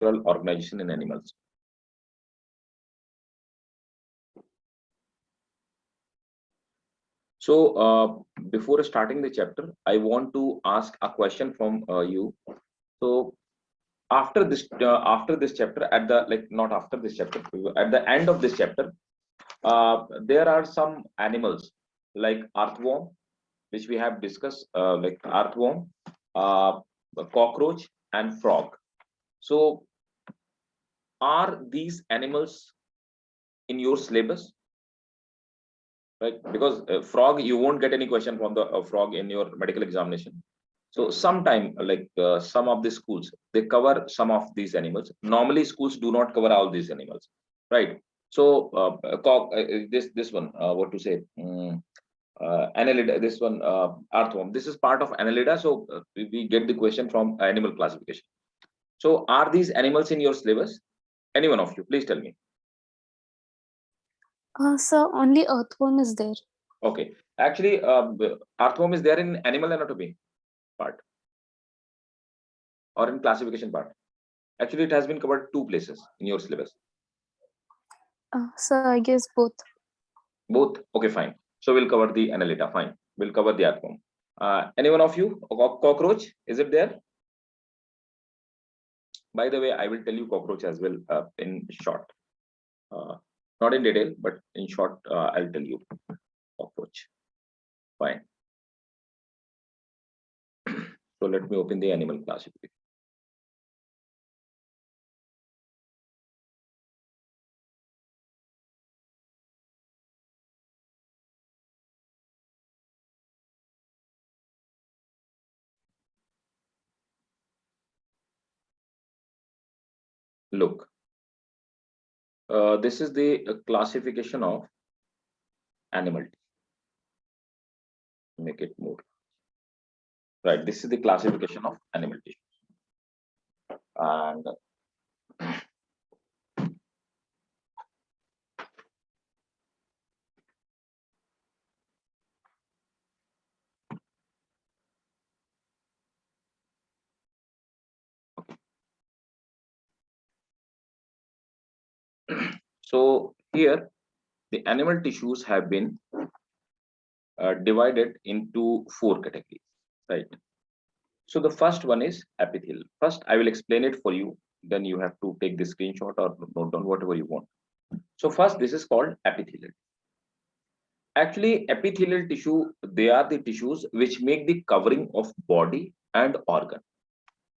organization in animals. So before starting the chapter, I want to ask a question from you. So after this chapter, at the not after this chapter, at the end of this chapter, there are some animals like earthworm, which we have discussed, like earthworm, uh, cockroach, and frog. So are these animals in your syllabus? Right, because frog, you won't get any question from the frog in your medical examination. So sometime, some of the schools, they cover some of these animals. Normally schools do not cover all these animals, right? So this one, what to say, annelida, this one, earthworm, this is part of annelida. So we get the question from animal classification. So are these animals in your syllabus? Any one of you, please tell me. Sir, only earthworm is there. Okay, actually, earthworm is there in animal anatomy part or in classification part. Actually, it has been covered two places in your syllabus. Sir, I guess both. Both? Okay, fine. So we'll cover the annelida. Fine. We'll cover the earthworm. Any one of you? Cockroach? Is it there? By the way, I will tell you cockroach as well in short. Not in detail, but in short, I'll tell you cockroach. Fine. So let me open the animal classification. Look, this is the classification of animal. Make it more. Right. This is the classification of animal tissue. And so here the animal tissues have been divided into four categories, right? So the first one is epithelial. First, I will explain it for you. Then you have to take the screenshot or note down whatever you want. So first, this is called epithelial. Actually, epithelial tissue, they are the tissues which make the covering of body and organ,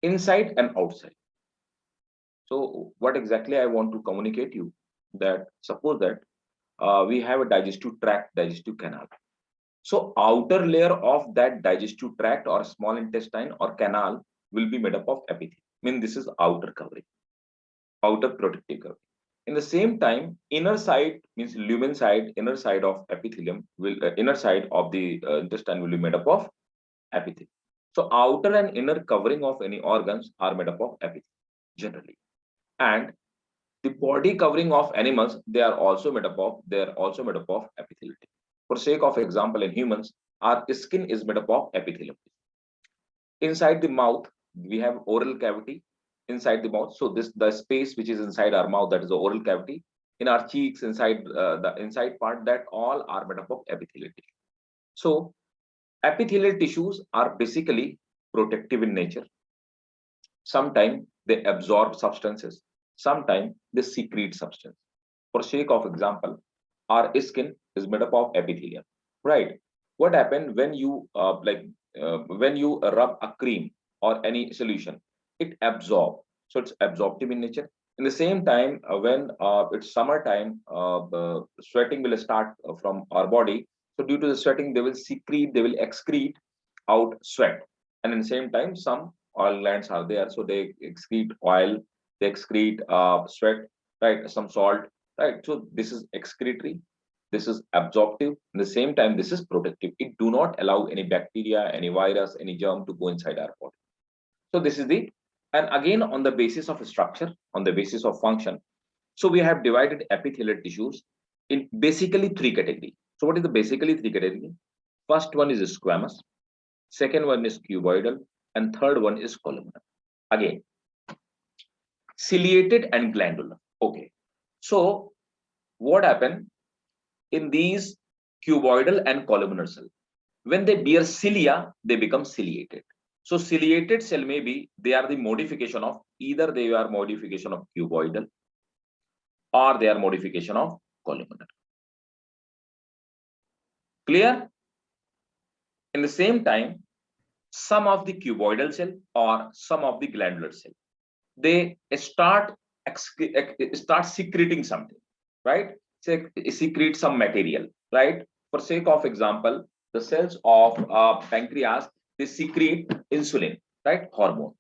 inside and outside. So what exactly I want to communicate you, that suppose that we have a digestive tract, digestive canal. So outer layer of that digestive tract or small intestine or canal will be made up of epithelium. I mean, this is outer covering, outer protective covering. In the same time, inner side means lumen side, inner side of epithelium will inner side of the intestine will be made up of epithelium. So outer and inner covering of any organs are made up of epithelium generally. And the body covering of animals, they are also made up of epithelium. For sake of example, in humans, our skin is made up of epithelium. Inside the mouth, we have oral cavity inside the mouth. So this the space which is inside our mouth, that is the oral cavity. In our cheeks, inside the inside part, that all are made up of epithelial tissue. So epithelial tissues are basically protective in nature. Sometimes they absorb substances, sometimes they secrete substance. For sake of example, our skin is made up of epithelium, right? What happened when you when you rub a cream or any solution, it absorb. So it's absorptive in nature. In the same time, when it's summertime, the sweating will start from our body. So due to the sweating, they will excrete out sweat. And in the same time, some oil glands are there, so they excrete oil, they excrete sweat, right? Some salt, right? So this is excretory, this is absorptive. At the same time, this is protective. It do not allow any bacteria, any virus, any germ to go inside our body. So this is the, and again on the basis of structure, on the basis of function. So we have divided epithelial tissues in basically three categories. So what is the basically three categories? First one is squamous, second one is cuboidal, and third one is columnar. Again, ciliated and glandular. Okay, so what happened in these cuboidal and columnar cell? When they bear cilia, they become ciliated. So ciliated cell may be they are the modification of either they are modification of cuboidal or they are modification of columnar. Clear? In the same time, some of the cuboidal cell or some of the glandular cell, they start secreting something, right? Secrete some material, right? For sake of example, the cells of pancreas, they secrete insulin, right? Hormone.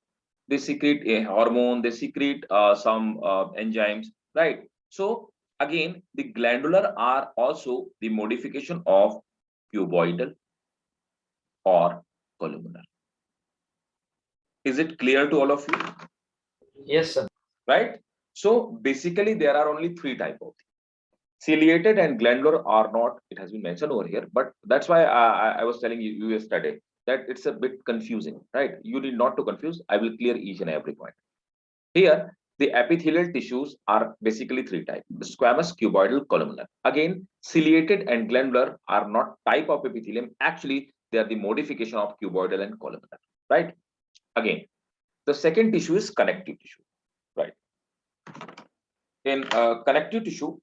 They secrete a hormone, they secrete some enzymes, right? So again, the glandular are also the modification of cuboidal or columnar. Is it clear to all of you? Yes, sir. Right? So basically, there are only three types of ciliated and glandular are not. It has been mentioned over here, but that's why I was telling you yesterday that it's a bit confusing, right? You need not to confuse. I will clear each and every point. Here, the epithelial tissues are basically three types: squamous, cuboidal, columnar. Again, ciliated and glandular are not type of epithelium. Actually, they are the modification of cuboidal and columnar, right? Again, the second tissue is connective tissue, right? In connective tissue,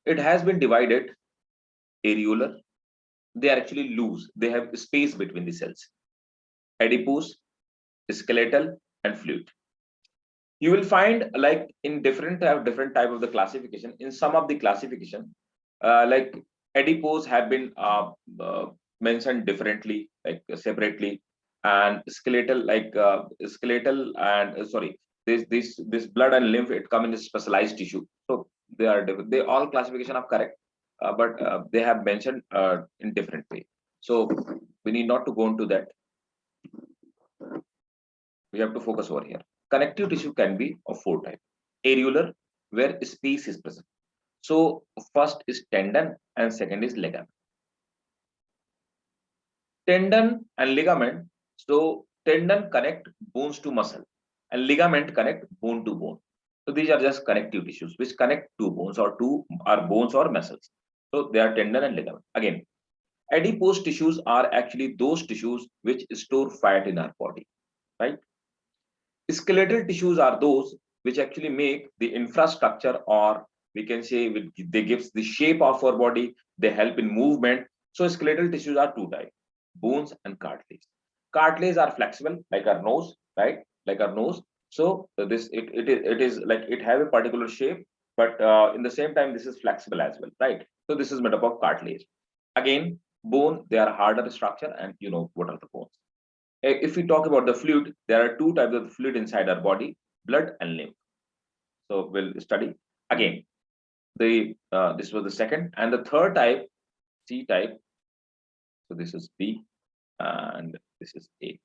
it has been divided areolar. They are actually loose. They have space between the cells. Adipose, skeletal, and fluid. You will find like in different type of the classification. In some of the classification, like adipose have been mentioned differently, like separately, and skeletal, like skeletal and sorry, this blood and lymph, it come in a specialized tissue. So they are different. They all classification are correct, but they have mentioned in different way. So we need not to go into that. We have to focus over here. Connective tissue can be of four types. Areolar, where space is present. So first is tendon and second is ligament. Tendon and ligament. So tendon connect bones to muscle and ligament connect bone to bone. So these are just connective tissues which connect two bones or bones or muscles. So they are tendon and ligament. Again, adipose tissues are actually those tissues which store fat in our body, right? Skeletal tissues are those which actually make the infrastructure, or we can say they gives the shape of our body, they help in movement. So skeletal tissues are two types: bones and cartilage. Cartilage are flexible like our nose, right? Like our nose. So this it is like it have a particular shape, but in the same time this is flexible as well, right? So this is made up of cartilage. Again, bone, they are harder structure, and you know what are the bones. If we talk about the fluid, there are two types of fluid inside our body: blood and lymph. So we'll study again. The this was the second, and the third type, C type. So this is B and this is A,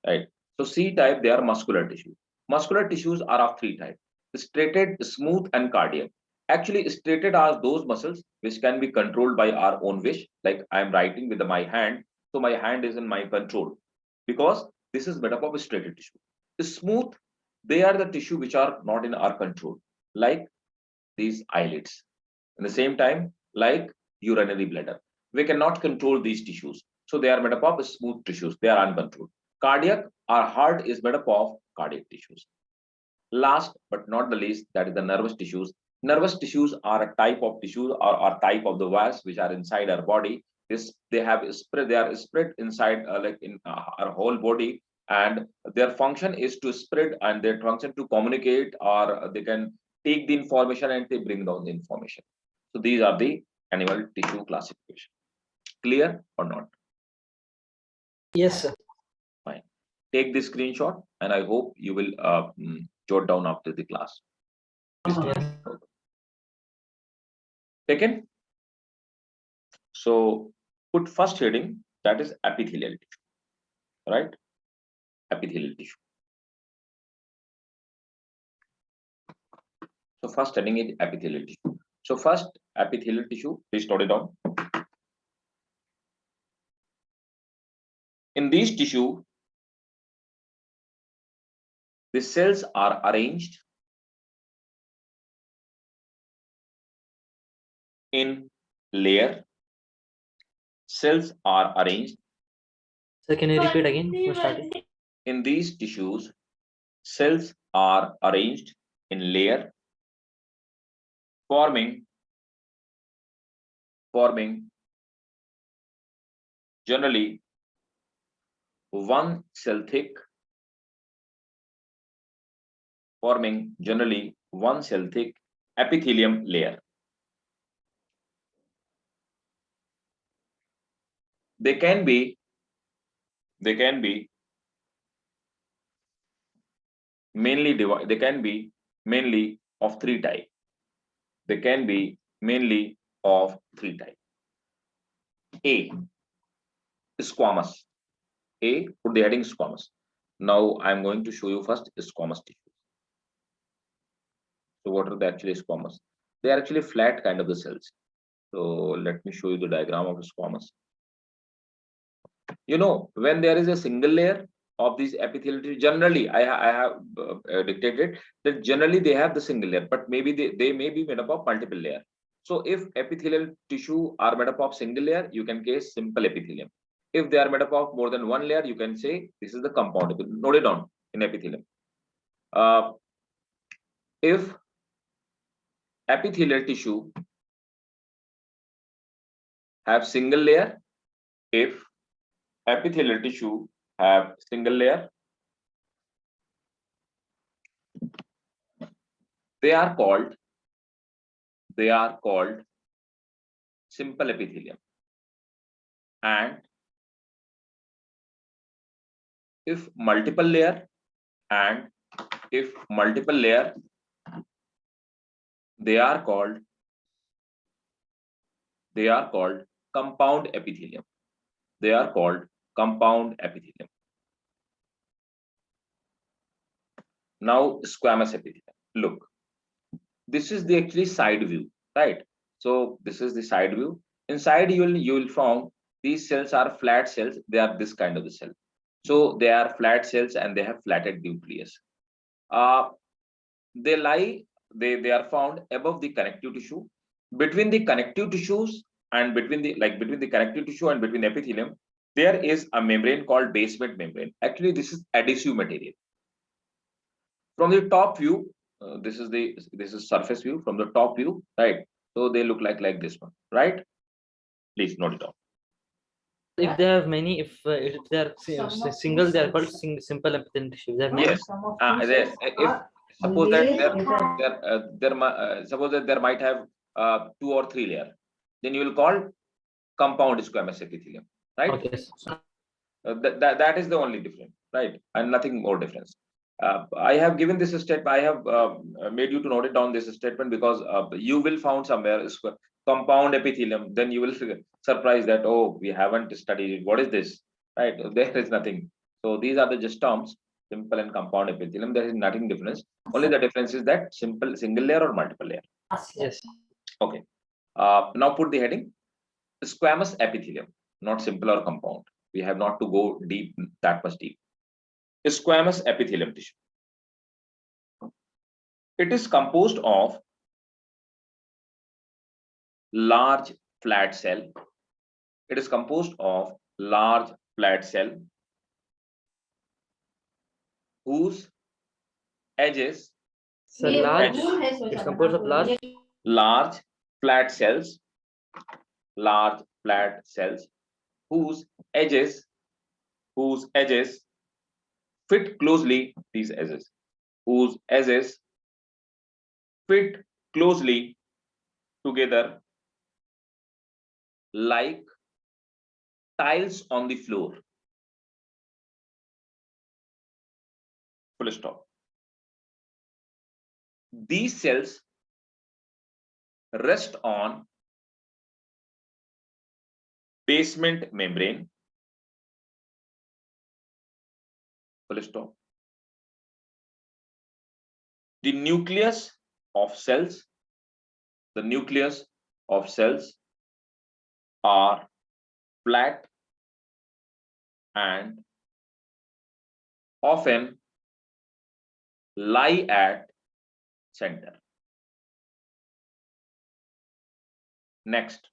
right? So C type, they are muscular tissue. Muscular tissues are of three types: striated, smooth, and cardiac. Actually, striated are those muscles which can be controlled by our own wish. Like I'm writing with my hand, so my hand is in my control because this is made up of striated tissue. Smooth, they are the tissue which are not in our control, like these eyelids. At the same time, like urinary bladder, we cannot control these tissues, so they are made up of smooth tissues. They are uncontrolled. Cardiac, our heart is made up of cardiac tissues. Last but not the least, that is the nervous tissues. Nervous tissues are a type of tissue or type of the wires which are inside our body. They have spread. They are spread inside like in our whole body, and their function is to spread, and their function to communicate, or they can take the information and they bring down the information. So these are the animal tissue classification. Clear or not? Yes, sir. Fine. Take the screenshot, and I hope you will jot down after the class. Yes. Taken. So put first heading, that is epithelial tissue, right? Epithelial tissue. So first heading is epithelial tissue. So first epithelial tissue, please note it down. In these tissue, The cells are arranged in layer. Cells are arranged Sir, can you repeat again from starting? in these tissues. Cells are arranged in layer, forming generally one cell thick, epithelium layer. They can be mainly of three types. They can be mainly of three types. A, squamous. A, put the heading squamous. Now I'm going to show you first squamous tissue. So what are the actually squamous? They are actually flat kind of the cells. So let me show you the diagram of squamous. You know, when there is a single layer of these epithelial tissue, generally I have dictated that generally they have the single layer, but maybe they may be made up of multiple layer. So if epithelial tissue are made up of single layer, you can case simple epithelium. If they are made up of more than one layer, you can say this is the compound. Note it down in epithelium. If epithelial tissue have single layer, if epithelial tissue have single layer, they are called simple epithelium. And if multiple layer, they are called compound epithelium. They are called compound epithelium. Now squamous epithelium. Look, this is the actually side view, right? So this is the side view. Inside you will found these cells are flat cells. They are this kind of the cell. So they are flat cells and they have flattened nucleus. They are found above the connective tissue. Between the connective tissues and between the connective tissue and between the epithelium, there is a membrane called basement membrane. Actually, this is adhesive material. From the top view, this is surface view. From the top view, right? So they look like this one, right? Please note it down. If they have many, if they are single, they are called simple epithelial tissue. If they have many, Yes. If suppose that suppose that there might have 2 or 3 layer, then you will call compound squamous epithelium, right? okay. That is the only difference, right? And nothing more difference. I have given this statement. I have made you to note it down this statement because you will found somewhere compound epithelium. Then you will surprise that, oh, we haven't studied it. What is this? Right? There is nothing. So these are the just terms, simple and compound epithelium. There is nothing difference. Only the difference is that simple single layer or multiple layer. Yes. Okay. Now put the heading squamous epithelium, not simple or compound. We have not to go deep, that much deep. Squamous epithelium tissue. It is composed of large flat cell. It is composed of large flat cell whose edges. So large. It's composed of large flat cells. Large flat cells whose edges fit closely. These edges whose edges fit closely together like tiles on the floor. Full stop. These cells rest on basement membrane. Full stop. The nucleus of cells are flat and often lie at center. Next.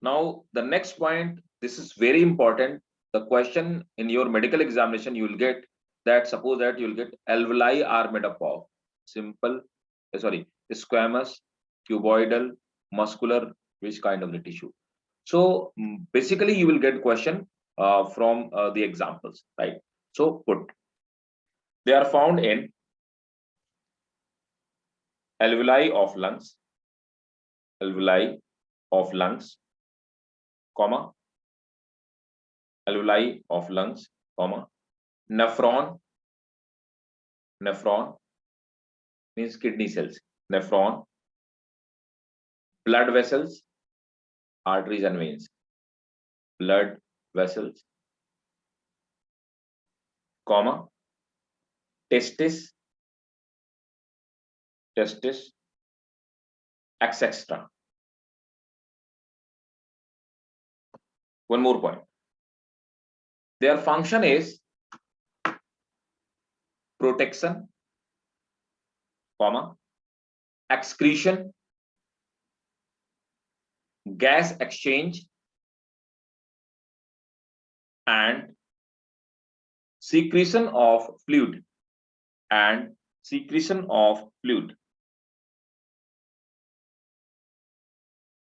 Now, the next point, this is very important. The question in your medical examination, you will get that, suppose that you will get alveoli are made up of simple, squamous, cuboidal, muscular, which kind of the tissue. So basically you will get question from the examples, right? So put, they are found in alveoli of lungs, comma, alveoli of lungs, comma, nephron means kidney cells, nephron, blood vessels, arteries and veins, blood vessels, comma, testis, etc. One more point. Their function is protection, comma, excretion, gas exchange, and secretion of fluid.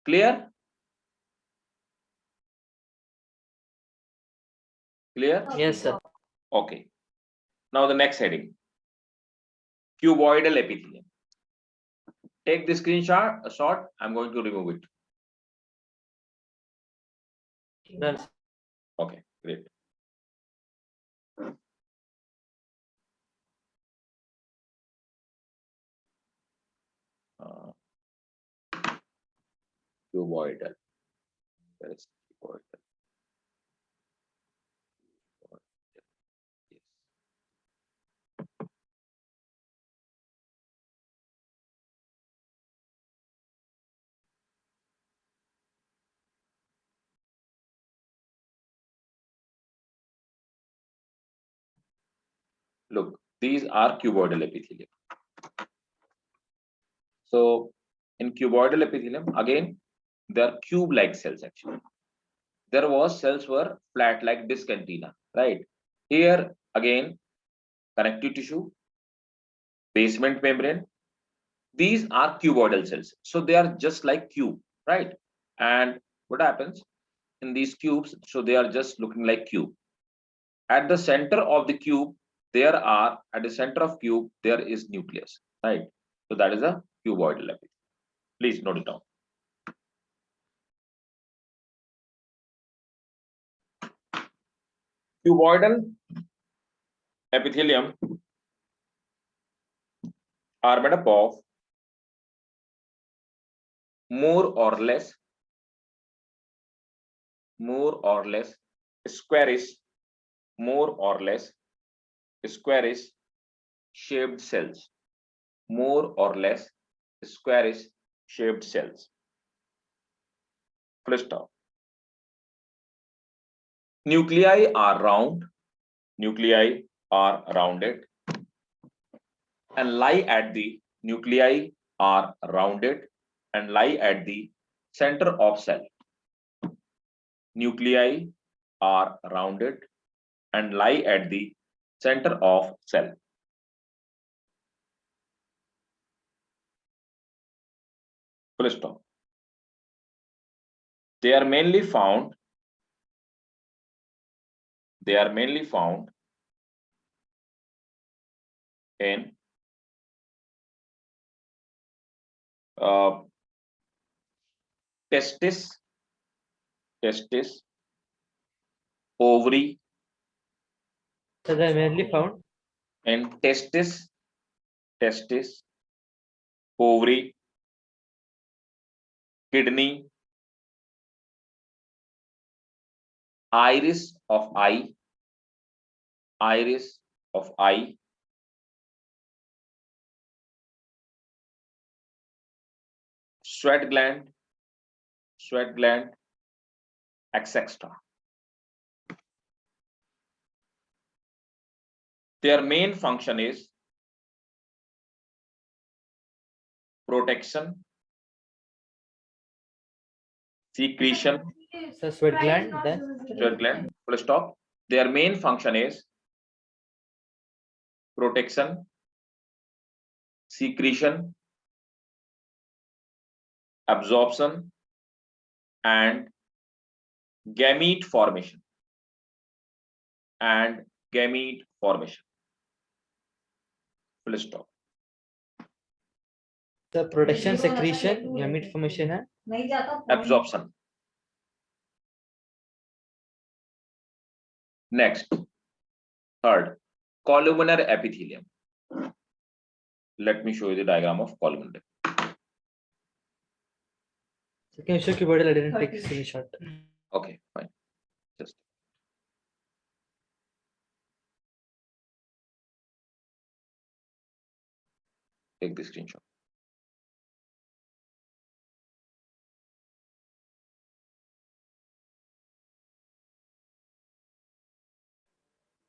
Clear? Clear? Yes, sir. Okay. Now the next heading, cuboidal epithelium. Take the screenshot. I'm going to remove it. Done. Okay, great. Cuboidal. Where is cuboidal? Yes. Look, these are cuboidal epithelium. So in cuboidal epithelium, again, they are cube-like cells actually. There was cells were flat like disc antenna, right? Here again, connective tissue, basement membrane. These are cuboidal cells. So they are just like cube, right? And what happens in these cubes? So they are just looking like cube. At the center of the cube, there is nucleus, right? So that is a cuboidal epithelium. Please note it down. Cuboidal epithelium are made up of more or less squarish shaped cells. More or less squarish shaped cells. Full stop. Nuclei are rounded and lie at the center of cell. Nuclei are rounded and lie at the center of cell. Full stop. They are mainly found in testis, ovary, So they are mainly found in testis, ovary, kidney, iris of eye, sweat gland, etc. Their main function is protection, secretion, So sweat gland, then sweat gland, full stop. Their main function is protection, secretion, absorption, and gamete formation. And gamete formation. Full stop. the protection, secretion, gamete formation है. Absorption. Next, third, columnar epithelium. Let me show you the diagram of columnar. So can you show cuboidal? I didn't take a screenshot. Okay, fine. Just take the screenshot.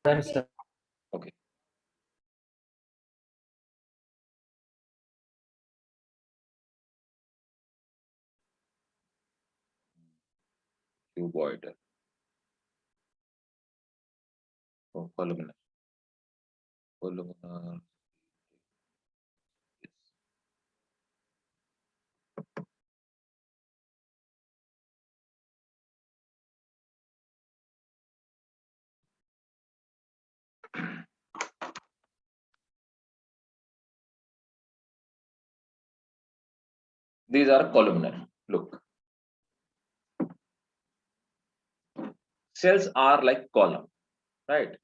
Done, sir. Okay. Cuboidal. Oh, columnar. Columnar. Yes. These are columnar. Look. Cells are like column, right?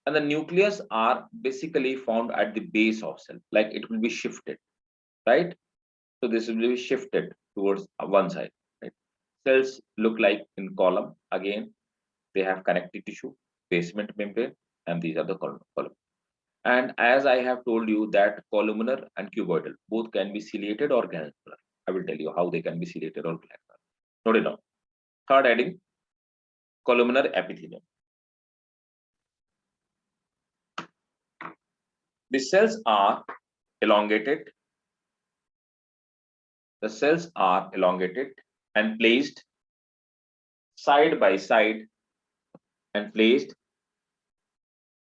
And the nucleus are basically found at the base of cell, like it will be shifted, right? So this will be shifted towards one side, right? Cells look like in column. Again, they have connective tissue, basement membrane, and these are the column. And as I have told you that columnar and cuboidal both can be ciliated or glandular. I will tell you how they can be ciliated or glandular. Note it down. Third heading, columnar epithelium. The cells are elongated. The cells are elongated and placed side by side and placed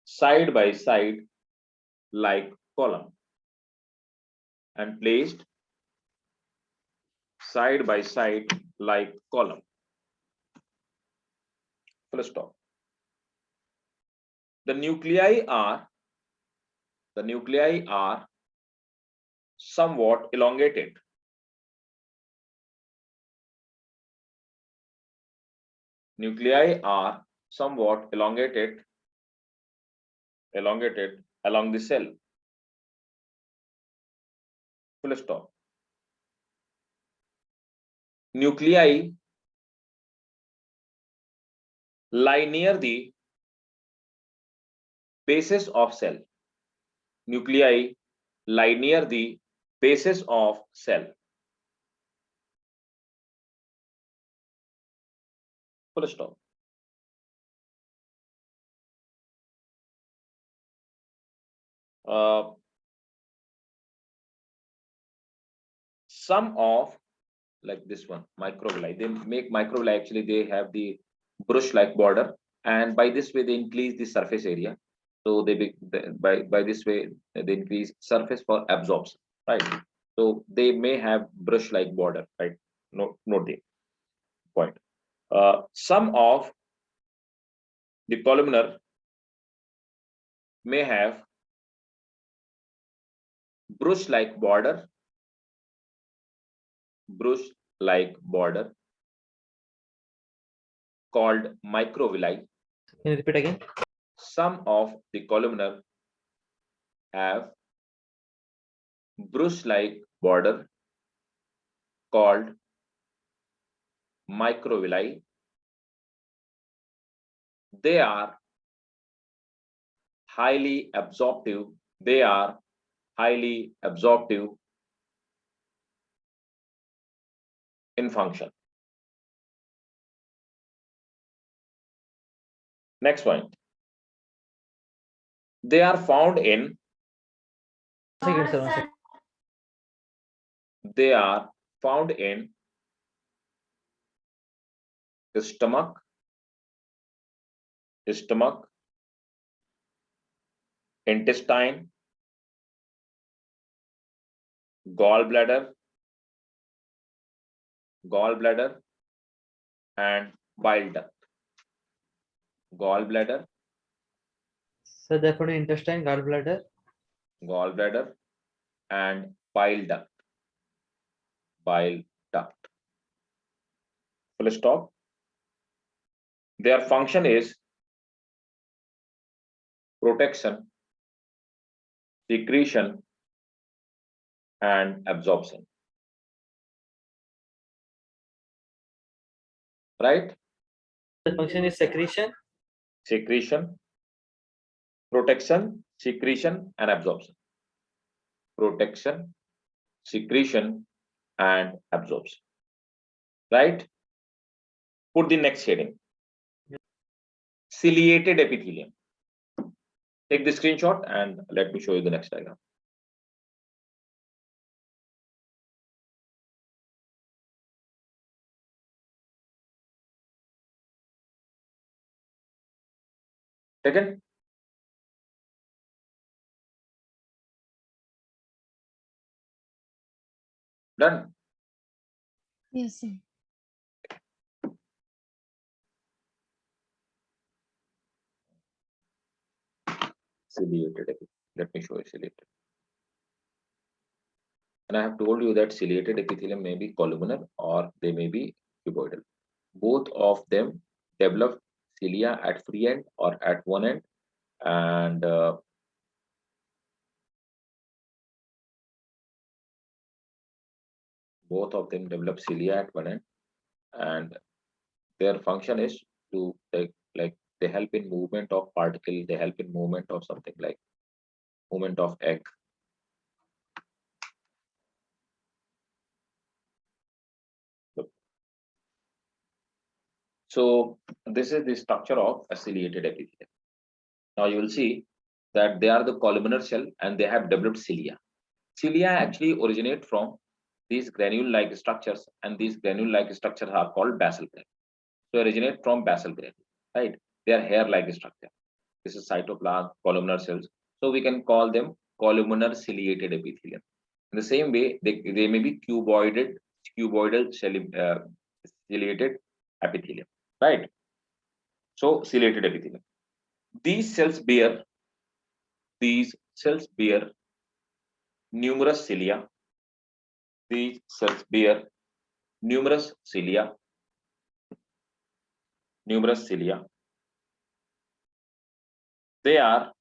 side by side like column and placed side by side like column. Full stop. The nuclei are somewhat elongated. Nuclei are somewhat elongated along the cell. Full stop. Nuclei lie near the basis of cell. Nuclei lie near the basis of cell. Full stop. Some of like this one microvilli, they make microvilli, actually they have the brush like border, and by this way they increase the surface area. So by this way they increase surface for absorption, right? So they may have brush like border, right? Note the point. Some of the columnar may have brush like border called microvilli. Can you repeat again? Some of the columnar have brush like border called microvilli. They are highly absorptive. They are highly absorptive in function. Next point. They are found in. Second, sir, 1 second. They are found in the stomach, intestine, gallbladder, and bile duct. Gallbladder, So therefore, intestine, gallbladder. and bile duct. Full stop. Their function is protection, secretion, and absorption. Right? The function is secretion. Secretion, protection, secretion, and absorption. Protection, secretion, and absorption. Right? Put the next heading. Ciliated epithelium. Take the screenshot and let me show you the next diagram. Taken? Done? Yes, sir. Ciliated epithelium. Let me show you ciliated. And I have told you that ciliated epithelium may be columnar or they may be cuboidal. Both of them develop cilia at free end or at one end, and both of them develop cilia at one end, and their function is to like they help in movement of particle, they help in movement of something like movement of egg. So this is the structure of a ciliated epithelium. Now you will see that they are the columnar cell and they have developed cilia. Cilia actually originate from these granule-like structures, and these granule-like structures are called basal granule. So originate from basal granule, right? They are hair-like structure. This is cytoplasm, columnar cells. So we can call them columnar ciliated epithelium. In the same way, they may be cuboidal ciliated epithelium, right? So ciliated epithelium. These cells bear numerous cilia. These cells bear numerous cilia. They are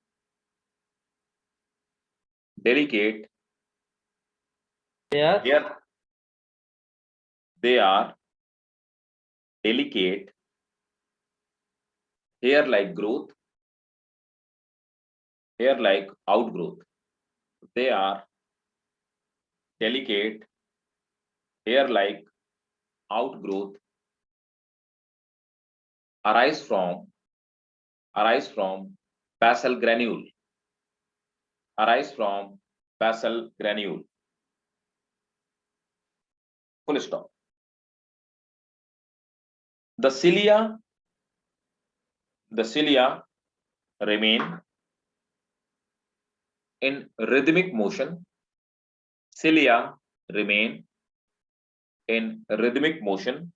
delicate. They are Here, they are delicate hair-like growth, hair-like outgrowth. They are delicate hair-like outgrowth arise from basal granule. Full stop. The cilia remain in rhythmic motion. Cilia remain in rhythmic motion.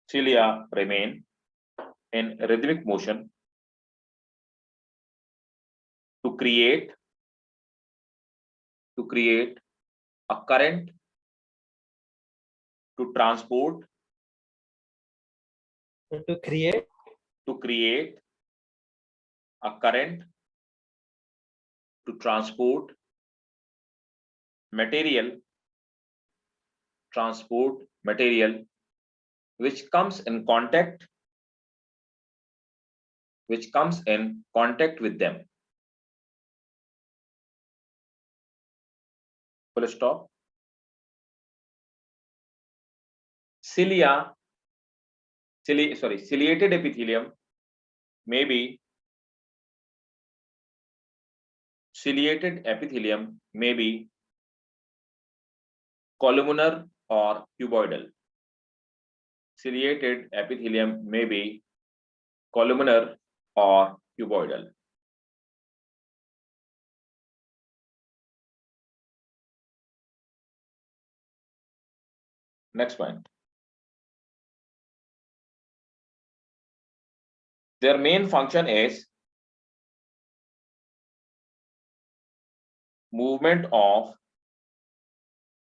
Cilia remain in rhythmic motion to create a current to transport to create a current to transport material which comes in contact with them. Full stop. Ciliated epithelium may be ciliated epithelium may be columnar or cuboidal. Ciliated epithelium may be columnar or cuboidal. Next point. Their main function is movement of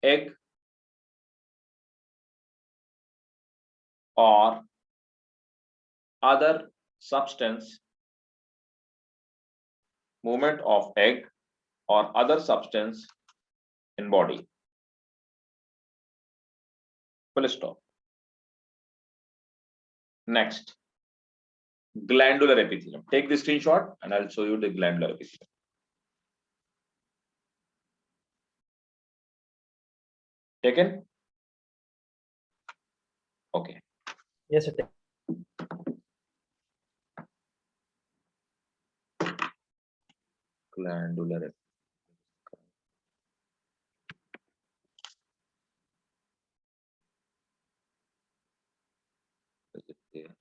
egg or other substance, movement of egg or other substance in body. Full stop. Next, glandular epithelium. Take the screenshot and I'll show you the glandular epithelium. Taken? Okay. Yes, sir. Glandular epithelium.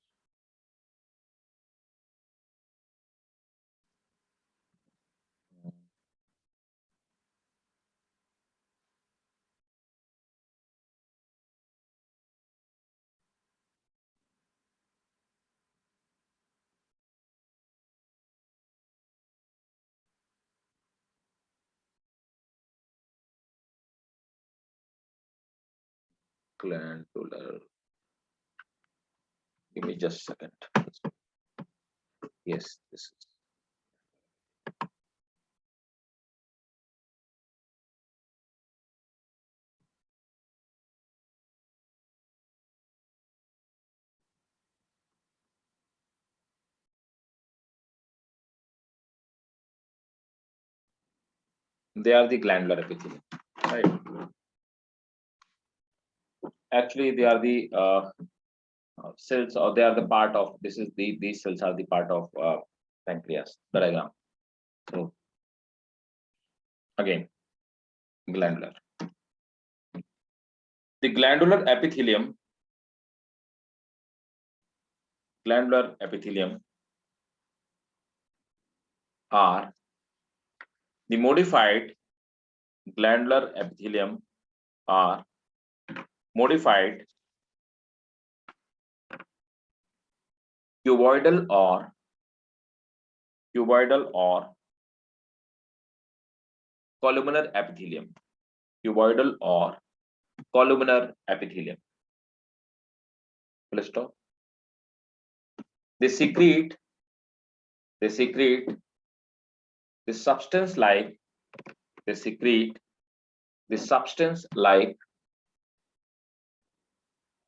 Glandular. Give me just a second. Yes, this is. They are the glandular epithelium, right? Actually, they are the cells, or they are the part of. This is these cells are the part of pancreas. The diagram. So again, glandular. The glandular epithelium are the modified glandular epithelium are modified cuboidal or columnar epithelium. Cuboidal or columnar epithelium. Full stop. They secrete the substance like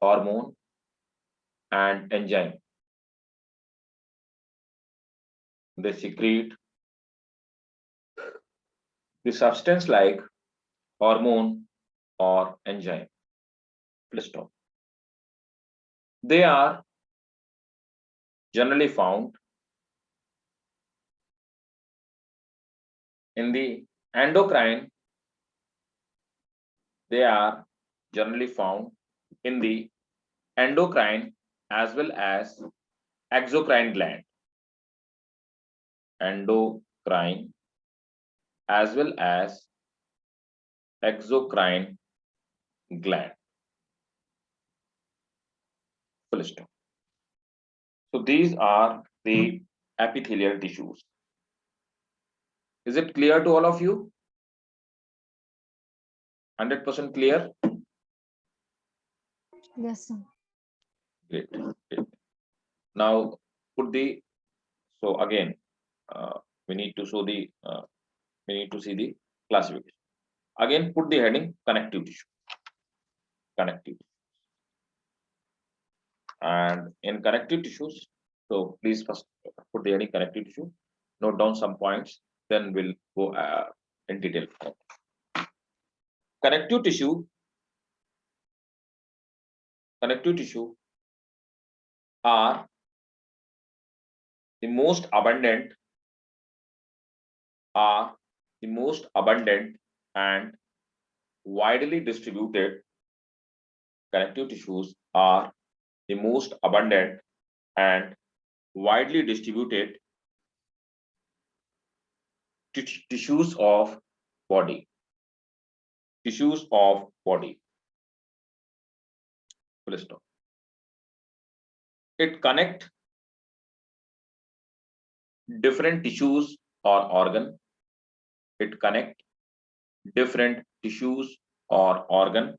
hormone and enzyme. They secrete the substance like hormone or enzyme. Full stop. They are generally found in the endocrine. They are generally found in the endocrine as well as exocrine gland. Endocrine as well as exocrine gland. Full stop. So these are the epithelial tissues. Is it clear to all of you? 100% clear? Yes, sir. Great. Now put the, so again, we need to show the, we need to see the classification. Again, put the heading connective tissue. Connective. And in connective tissues, so please first put the heading connective tissue, note down some points, then we'll go in detail. Connective tissue are the most abundant, are the most abundant and widely distributed connective tissues are the most abundant and widely distributed tissues of body. Tissues of body. Full stop. It connect different tissues or organ. It connect different tissues or organ.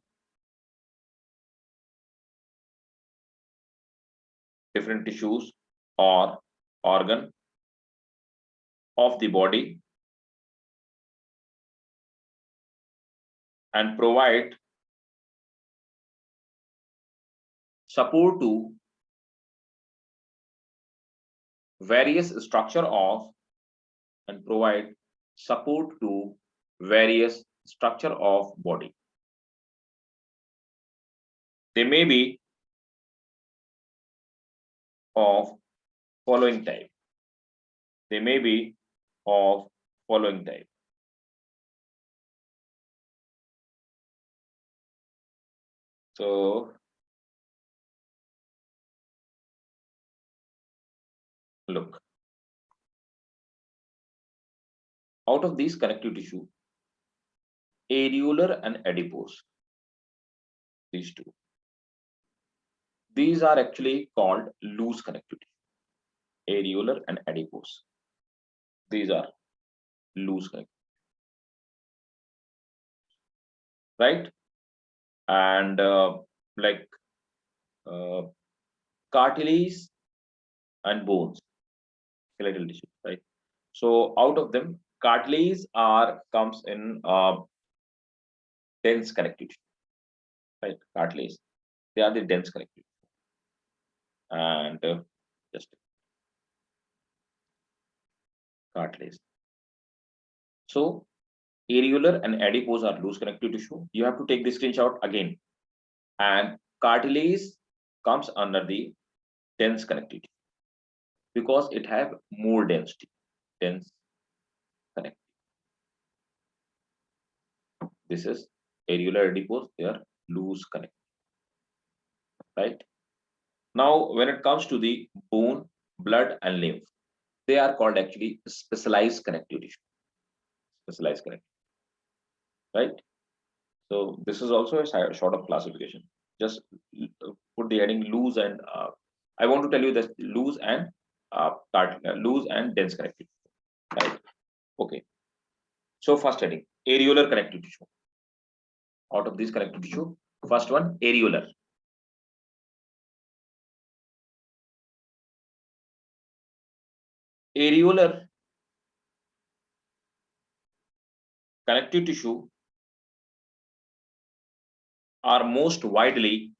Different tissues or organ of the body and provide support to various structure of and provide support to various structure of body. They may be of following type. They may be of following type. So look, out of these connective tissue, areolar and adipose, these two, these are actually called loose connective tissue. Areolar and adipose, these are loose connective, right? And like cartilage and bones, skeletal tissue, right? So out of them, cartilage comes in dense connective tissue, right? Cartilage, they are the dense connective tissue. And just cartilage. So areolar and adipose are loose connective tissue. You have to take the screenshot again. And cartilage comes under the dense connective tissue because it have more density. Dense connective. This is areolar adipose, they are loose connective. Right? Now, when it comes to the bone, blood, and lymph, they are called actually specialized connective tissue. Specialized connective. Right? So this is also a sort of classification. Just put the heading loose and I want to tell you that loose and loose and dense connective tissue. Right? Okay. So first heading, areolar connective tissue. Out of this connective tissue, first one, areolar. Areolar connective tissue are most widely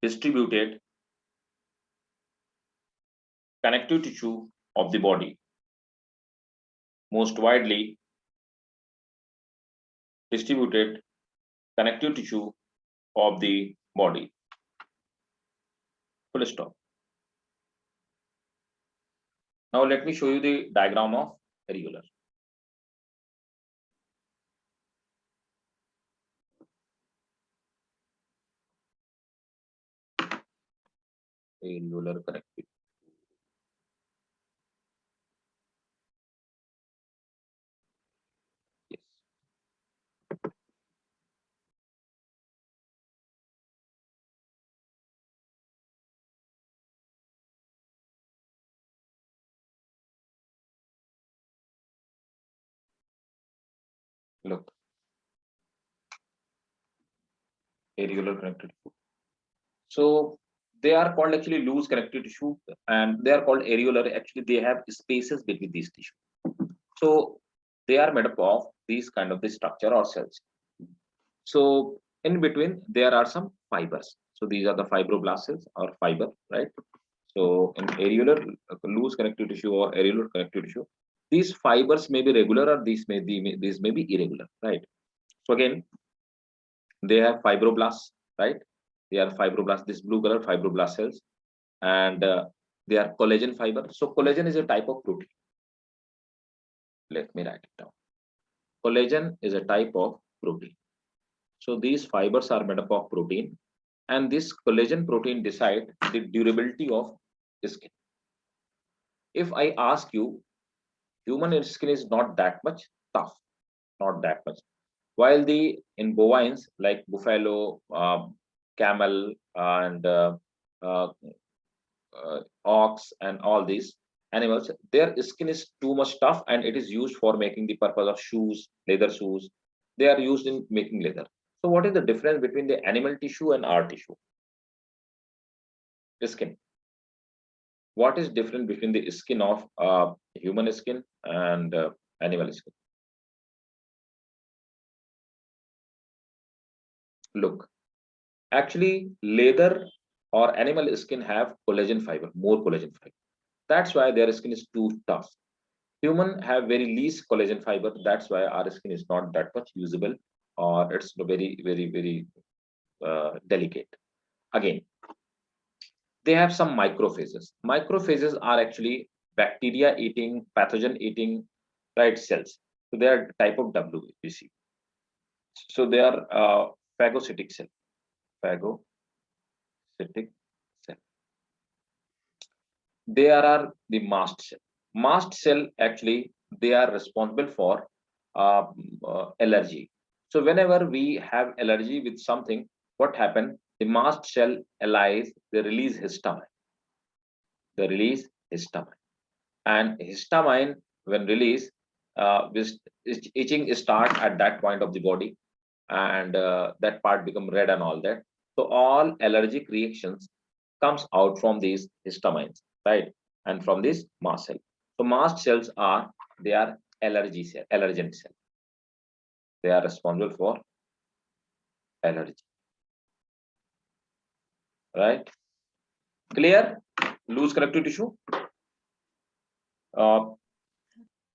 distributed connective tissue of the body. Most widely distributed connective tissue of the body. Full stop. Now let me show you the diagram of areolar. Areolar connective. Yes. Look. Areolar connective tissue. So they are called actually loose connective tissue and they are called areolar. Actually, they have spaces between these tissue. So they are made up of these kind of the structure or cells. So in between there are some fibers. So these are the fibroblasts cells or fiber, right? So in areolar loose connective tissue or areolar connective tissue, these fibers may be regular or these may be irregular, right? So again, they have fibroblasts, right? They are fibroblasts, this blue color fibroblast cells, and they are collagen fiber. So collagen is a type of protein. Let me write it down. Collagen is a type of protein. So these fibers are made up of protein, and this collagen protein decide the durability of skin. If I ask you, human skin is not that much tough, not that much. While the in bovines like buffalo, camel, and uh, ox, and all these animals, their skin is too much tough, and it is used for making the purpose of shoes, leather shoes. They are used in making leather. So, what is the difference between the animal tissue and our tissue? The skin. What is different between the skin of human skin and animal skin? Look, actually, leather or animal skin have collagen fiber, more collagen fiber. That's why their skin is too tough. Human have very least collagen fiber. That's why our skin is not that much usable, or it's very delicate. Again, they have some macrophages. Macrophages are actually bacteria eating, pathogen eating, right, cells. So they are type of WBC. So they are phagocytic cell. Phagocytic cell. They are the mast cell. Mast cell actually they are responsible for uh, allergy. So whenever we have allergy with something, what happen? The mast cell allies, they release histamine. They release histamine, and histamine when released, this itching start at that point of the body, and that part become red and all that. So all allergic reactions comes out from these histamines, right? And from this mast cell. So mast cells are, they are allergy cell, allergen cell. They are responsible for allergy, right? Clear? Loose connective tissue. Uh,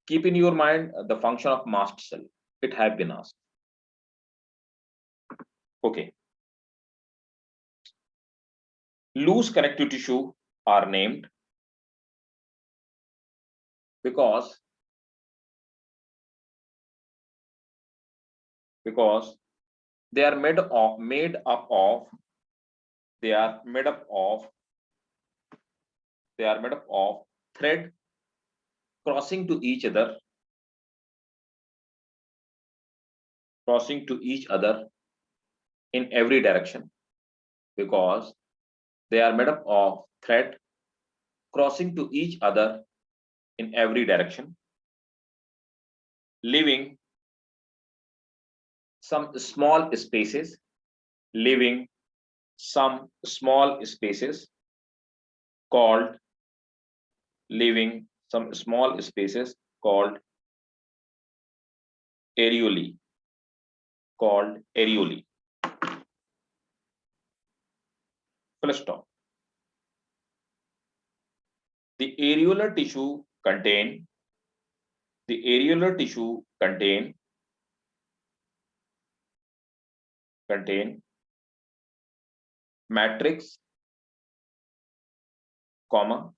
keep in your mind the function of mast cell. It have been asked. Okay. Loose connective tissue are named because they are made up of they are made up of thread crossing to each other in every direction, because they are made up of thread crossing to each other in every direction, leaving some small spaces leaving some small spaces called leaving some small spaces called areolae full stop. The areolar tissue contain matrix, comma,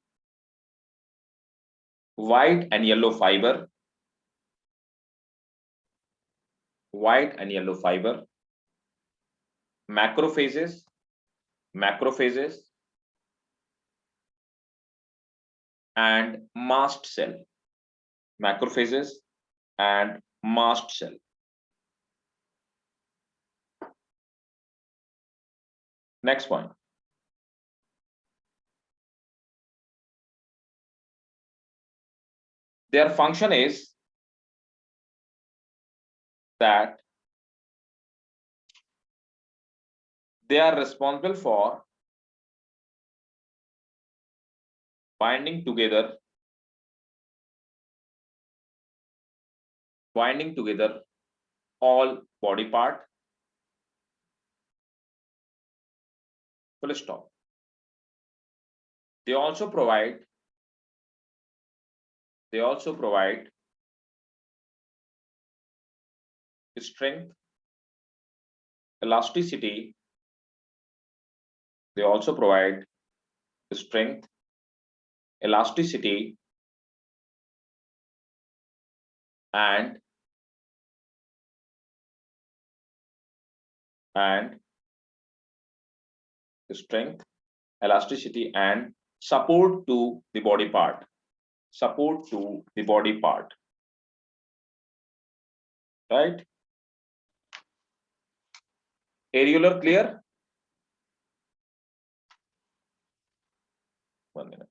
white and yellow fiber, macrophages, and mast cell. Macrophages and mast cell. Next point. Their function is that they are responsible for binding together all body part, full stop. They also provide strength, elasticity. They also provide strength, elasticity, and strength, elasticity, and support to the body part. Support to the body part. Right? Areolar clear? One minute.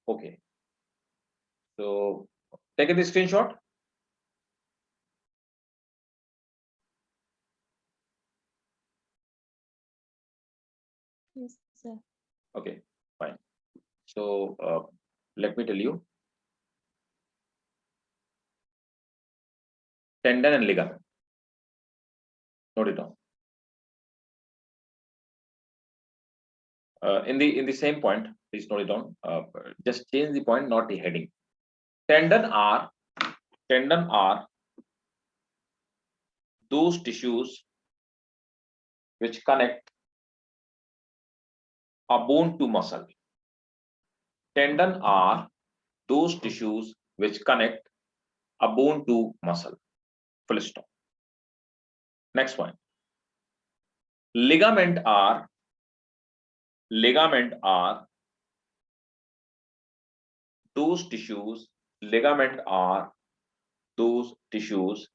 Okay. So take the screenshot. Yes, sir. Okay, fine. So let me tell you, tendon and ligament. Note it down. In the same point, please note it down. Just change the point, not the heading. Tendon are those tissues which connect a bone to muscle. Tendon are those tissues which connect a bone to muscle. Full stop. Next point. Ligament are those tissues. Ligament are those tissues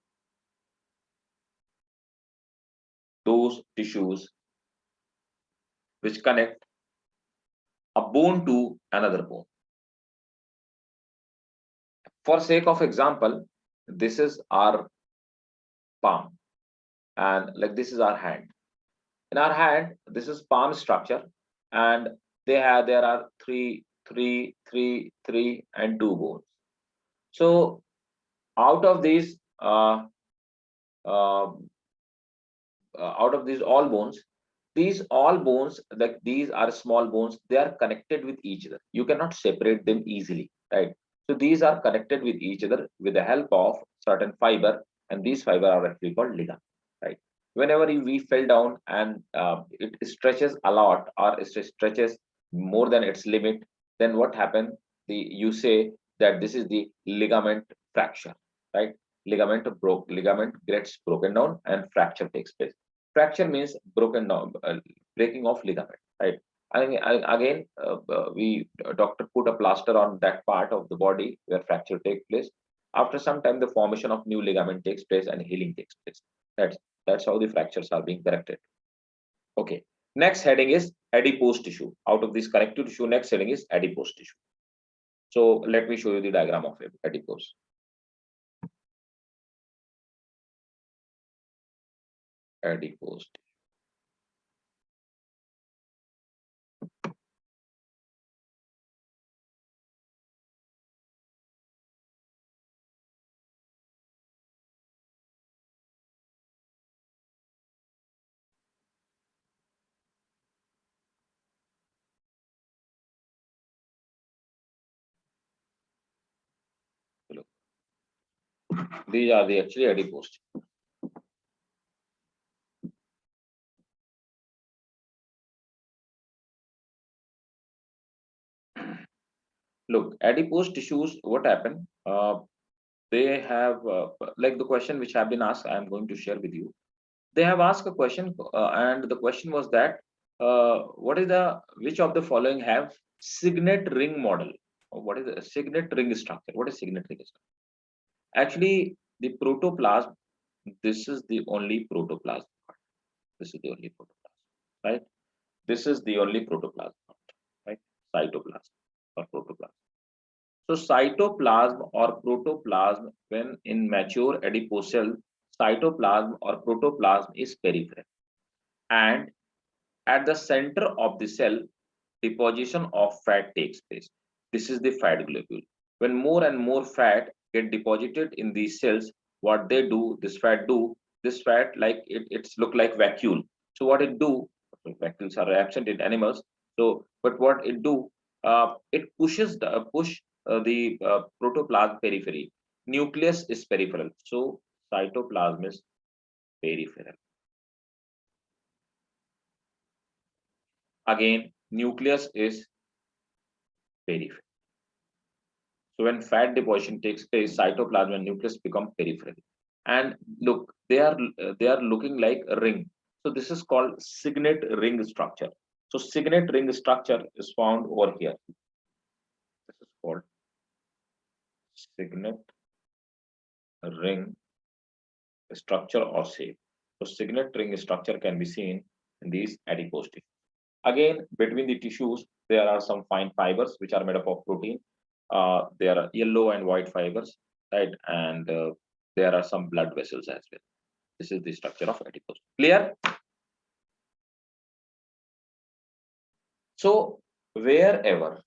which connect a bone to another bone. For sake of example, this is our palm, and like this is our hand. In our hand, this is palm structure, and there are three, and two bones. So out of these, out of these all bones, like these are small bones, they are connected with each other. You cannot separate them easily, right? So these are connected with each other with the help of certain fiber, and these fiber are actually called ligament, right? Whenever we fell down and it stretches a lot, or it stretches more than its limit, then what happened? You say that this is the ligament fracture, right? Ligament gets broken down and fracture takes place. Fracture means broken down, breaking of ligament, right? Again, doctor put a plaster on that part of the body where fracture takes place. After some time, the formation of new ligament takes place and healing takes place. That's how the fractures are being corrected. Okay. Next heading is adipose tissue. Out of this connective tissue, next heading is adipose tissue. So let me show you the diagram of adipose. Adipose. Look. These are the actually adipose. Look, adipose tissues, what happened? They have, like the question which have been asked, I am going to share with you. They have asked a question, and the question was that, which of the following have signet ring model? What is a signet ring structure? What is signet ring structure? Actually, the protoplasm, this is the only protoplasm. This is the only protoplasm, right? This is the only protoplasm, right? Cytoplasm or protoplasm. So cytoplasm or protoplasm, when in mature adipose cell, cytoplasm or protoplasm is peripheral. And at the center of the cell, deposition of fat takes place. This is the fat globule. When more and more fat get deposited in these cells, what they do, this fat like it's look like vacuole. So what it do, vacuoles are absent in animals. So, but what it do, it pushes the protoplasm periphery. Nucleus is peripheral. So cytoplasm is peripheral. Again, nucleus is peripheral. So when fat deposition takes place, cytoplasm and nucleus become peripheral. And look, they are looking like a ring. So this is called signet ring structure. So signet ring structure is found over here. This is called signet ring structure or shape. So signet ring structure can be seen in these adipose tissues. Again, between the tissues, there are some fine fibers which are made up of protein. There are yellow and white fibers, right? And there are some blood vessels as well. This is the structure of adipose. Clear? So wherever,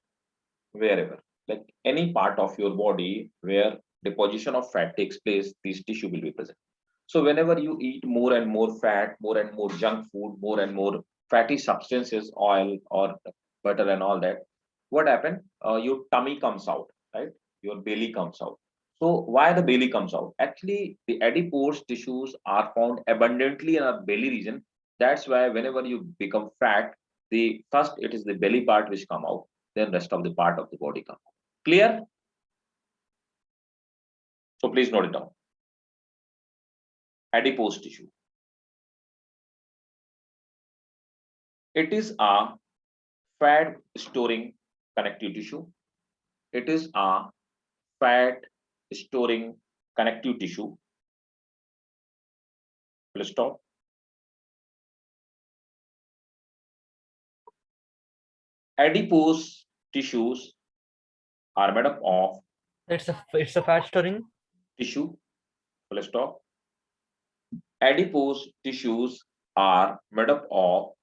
like any part of your body where deposition of fat takes place, this tissue will be present. So whenever you eat more and more fat, more and more junk food, more and more fatty substances, oil or butter and all that, what happened? Your tummy comes out, right? Your belly comes out. So why the belly comes out? Actually, the adipose tissues are found abundantly in our belly region. That's why whenever you become fat, the first it is the belly part which come out, then rest of the part of the body come out. Clear? So please note it down. Adipose tissue. It is a fat storing connective tissue. It is a fat storing connective tissue. Full stop. Adipose tissues are made up of It's a fat storing. tissue. Full stop. Adipose tissues are made up of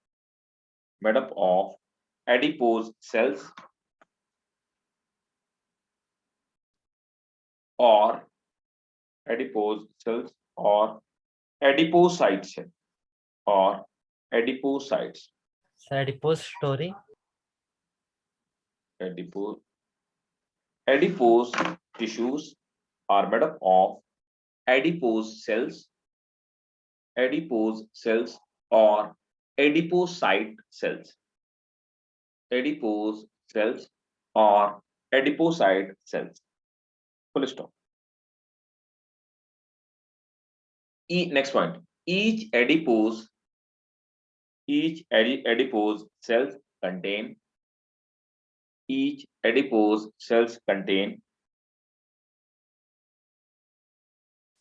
adipose cells or adipose cells or adipocytes or adipocytes. Adipose storing. Adipose tissues are made up of adipose cells or adipocyte cells. Adipose cells or adipocyte cells. Full stop. Next point. Each adipose cells contain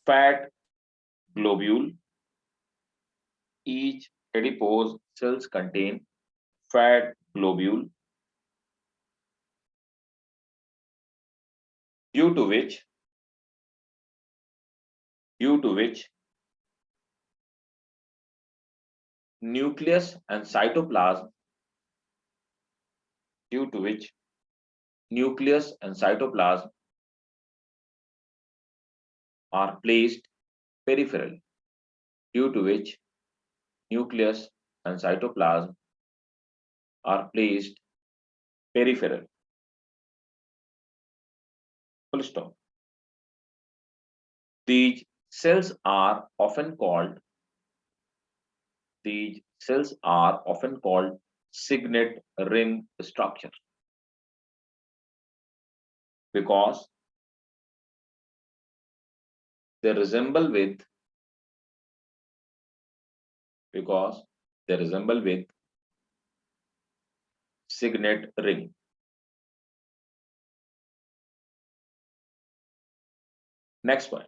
fat globule. Each adipose cells contain fat globule due to which nucleus and cytoplasm are placed peripheral, due to which nucleus and cytoplasm are placed peripheral. Full stop. These cells are often called signet ring structure because they resemble with signet ring. Next one.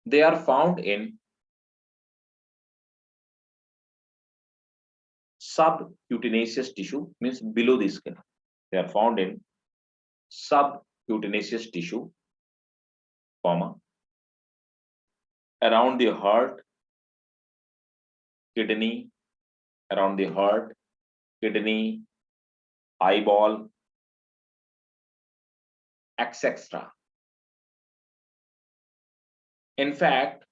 They are found in subcutaneous tissue, means below the skin. They are found in subcutaneous tissue, around the heart, kidney, eyeball, etc. In fact,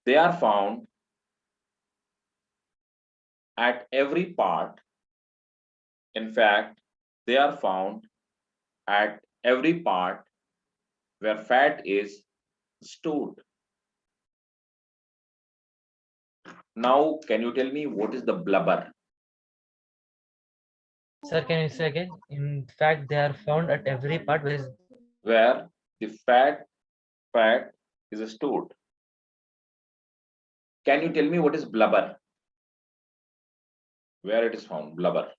they are found at every part. In fact, they are found at every part where fat is stored. Now, can you tell me what is the blubber? Sir, can you say again? In fact, they are found at every part Where the fat is stored. Can you tell me what is blubber? Where it is found, blubber?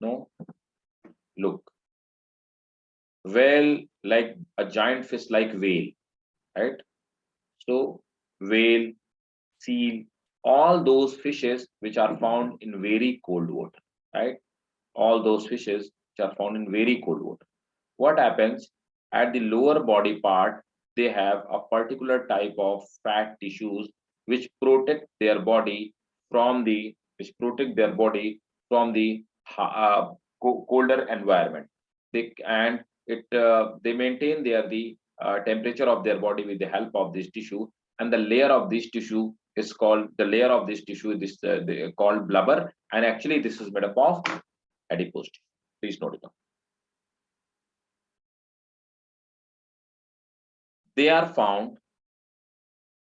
No? Look. Whale, like a giant fish like whale, right? So whale, seal, all those fishes which are found in very cold water, right? All those fishes which are found in very cold water. What happens at the lower body part? They have a particular type of fat tissues which protect their body from the colder environment. They maintain the temperature of their body with the help of this tissue, and the layer of this tissue is called called blubber, and actually this is made up of adipose tissue. Please note it down. They are found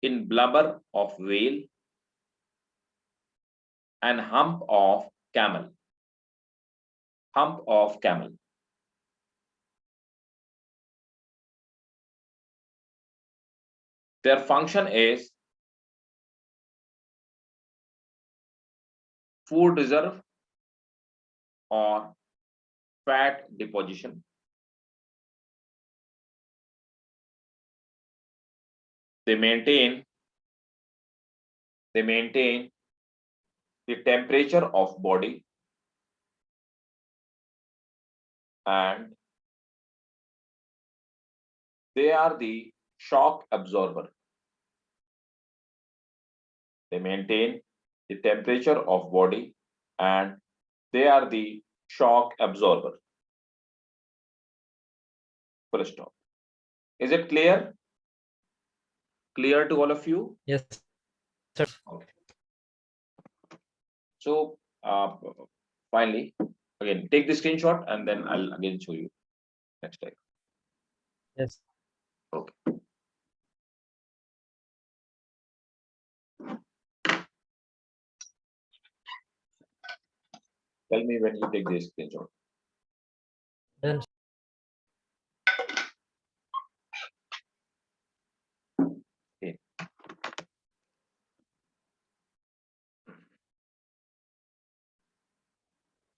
in blubber of whale and hump of camel. Hump of camel. Their function is food reserve or fat deposition. They maintain the temperature of body, and they are the shock absorber. They maintain the temperature of body, and they are the shock absorber. Full stop. Is it clear? Clear to all of you? Yes, sir. Okay. So finally, again, take the screenshot and then I'll again show you next time. Yes. Okay. Tell me when you take the screenshot. Then Okay.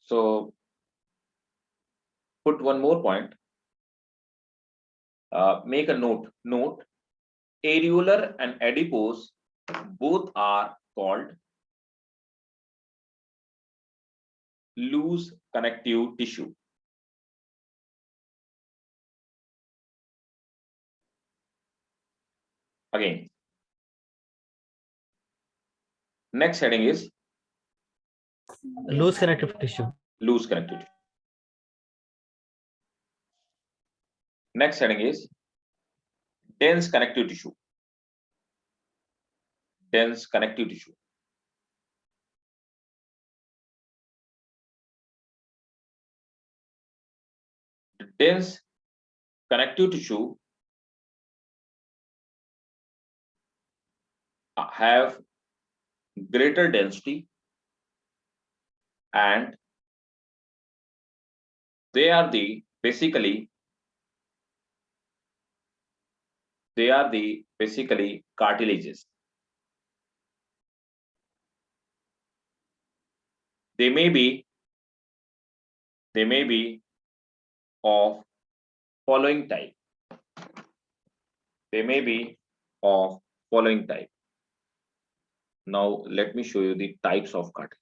So put one more point. Make a note. Note, areolar and adipose both are called loose connective tissue. Again, next heading is loose connective tissue. loose connective tissue. Next heading is dense connective tissue. Dense connective tissue. The dense connective tissue have greater density, and they are the basically cartilages. They may be of following type. They may be of following type. Now let me show you the types of cartilage.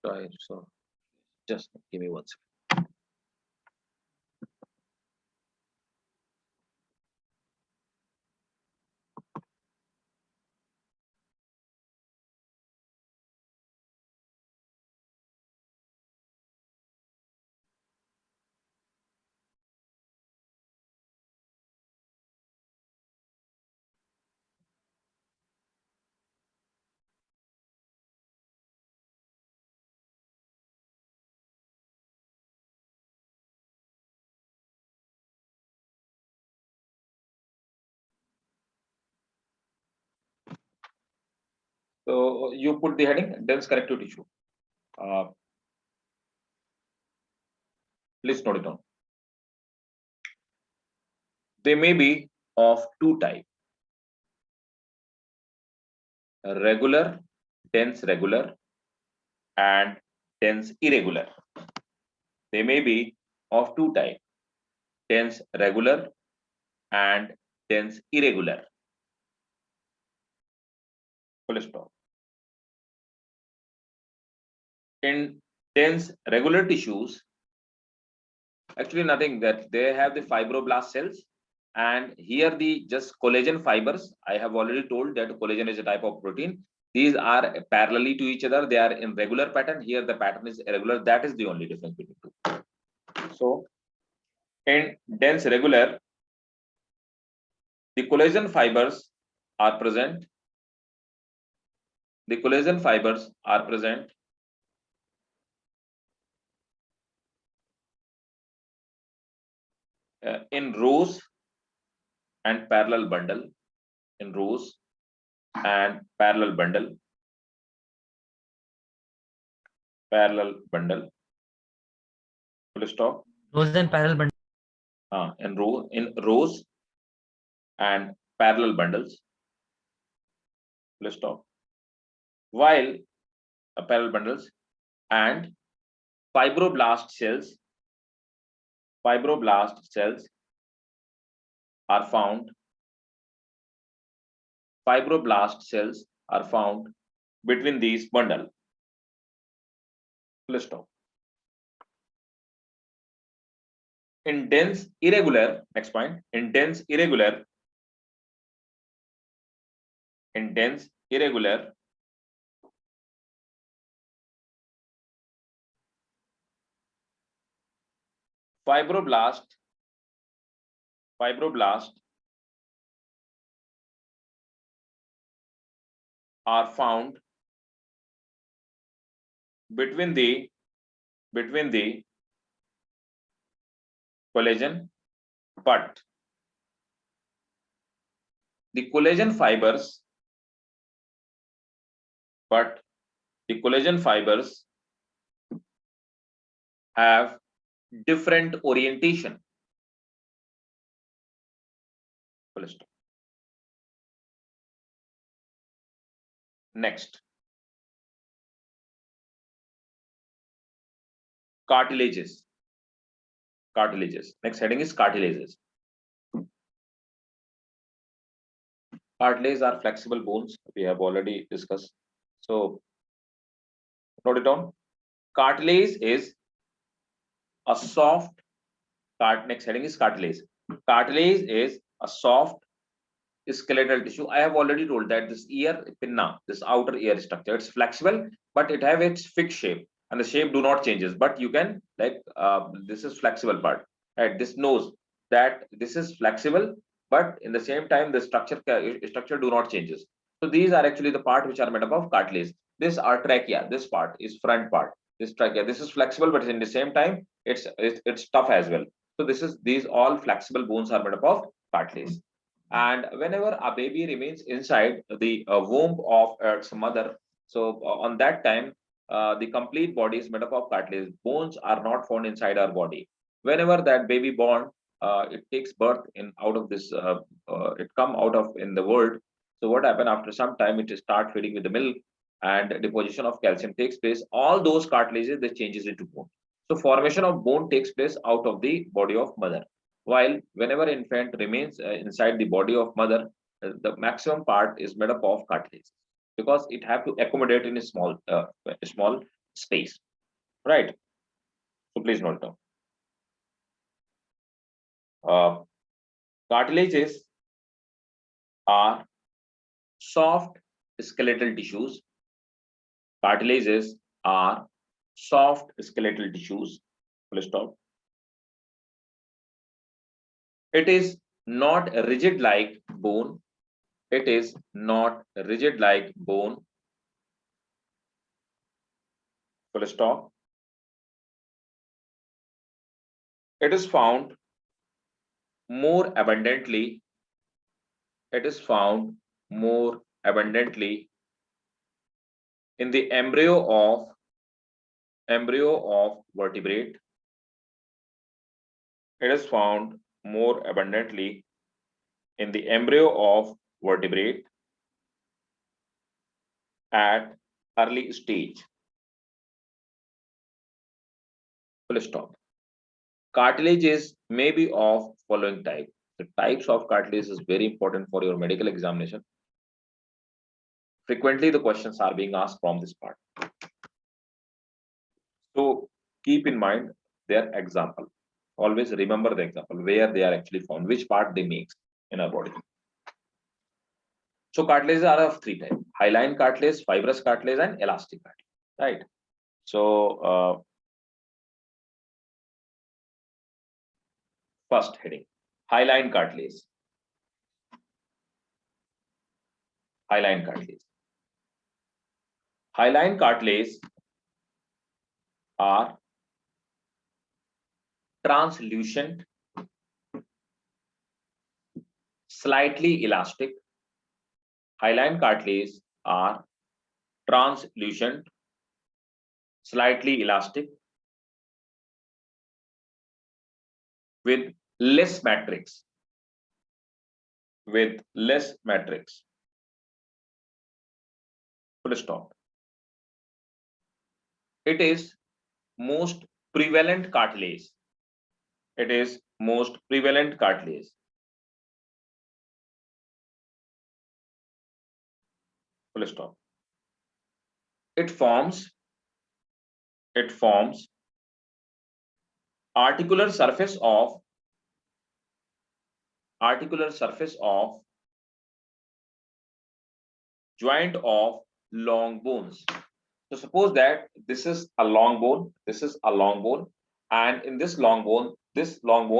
Right, so just give me 1 second. So you put the heading dense connective tissue. Please note it down. They may be of two types: regular, dense regular, and dense irregular. They may be of two types: dense regular and dense irregular. Full stop. In dense regular tissues, actually nothing, that they have the fibroblast cells, and here the just collagen fibers. I have already told that collagen is a type of protein. These are parallelly to each other. They are in regular pattern. Here the pattern is irregular. That is the only difference between two. So in dense regular, the collagen fibers are present. The collagen fibers are present in rows and parallel bundle. In rows and parallel bundle. Parallel bundle. Full stop. Rows and parallel bundle. In rows and parallel bundles. Full stop. While parallel bundles and fibroblast cells are found. Fibroblast cells are found between these bundle. Full stop. In dense irregular, next point, in dense irregular, fibroblast are found between the collagen, but the collagen fibers have different orientation. Full stop. Next, cartilages. Next heading is cartilages. Cartilages are flexible bones. We have already discussed. So note it down. Cartilage is a soft. Next heading is cartilage. Cartilage is a soft skeletal tissue. I have already told that this ear pinna, this outer ear structure, it's flexible, but it have its fixed shape, and the shape do not changes. But you can this is flexible part. Right? This knows that this is flexible, but in the same time the structure do not changes. So these are actually the part which are made up of cartilage. This are trachea. This part is front part. This trachea. This is flexible, but in the same time it's tough as well. So these all flexible bones are made up of cartilage. And whenever a baby remains inside the womb of its mother, so on that time, the complete body is made up of cartilage. Bones are not found inside our body. Whenever that baby born, it takes birth in out of this, it come out of in the world. So what happen after some time? It start feeding with the milk, and deposition of calcium takes place. All those cartilages, they changes into bone. So formation of bone takes place out of the body of mother. While whenever infant remains inside the body of mother, the maximum part is made up of cartilage, because it have to accommodate in a small space, right? So please note down. Cartilages are soft skeletal tissues. Cartilages are soft skeletal tissues. Full stop. It is not rigid like bone. It is not rigid like bone. Full stop. It is found more abundantly. It is found more abundantly in the embryo of vertebrate, it is found more abundantly in the embryo of vertebrate at early stage. Full stop. Cartilages may be of following type. The types of cartilage is very important for your medical examination. Frequently, the questions are being asked from this part. So keep in mind their example. Always remember the example, where they are actually found, which part they make in our body. So cartilages are of three types: hyaline cartilage, fibrous cartilage, and elastic cartilage. Right. So first heading, hyaline cartilage. Hyaline cartilage. Hyaline cartilage are translucent, slightly elastic. Hyaline cartilage are translucent, slightly elastic, with less matrix. With less matrix. Full stop. It is most prevalent cartilage. It is most prevalent cartilage. Full stop. It forms articular surface of joint of long bones. So suppose that this is a long bone, and in this long bone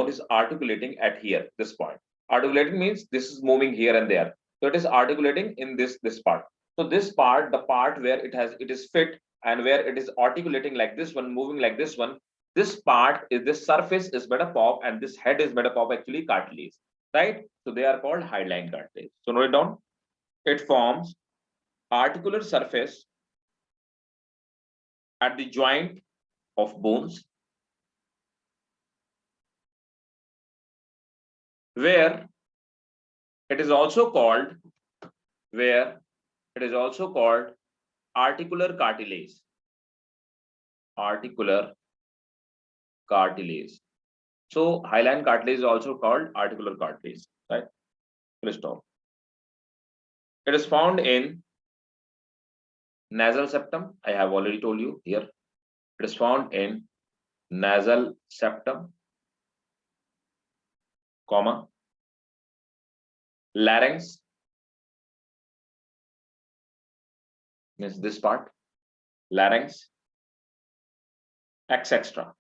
is articulating at here, this point. Articulating means this is moving here and there. So it is articulating in this part. So this part, the part where it is fit and where it is articulating like this one, moving like this one, this part is, this surface is made up of, and this head is made up of actually cartilage, right? So they are called hyaline cartilage. So note it down. It forms articular surface at the joint of bones, where it is also called articular cartilage. Articular cartilage. So hyaline cartilage is also called articular cartilage, right? Full stop. It is found in nasal septum. I have already told you here. It is found in nasal septum, comma, larynx, means this part, larynx, etc.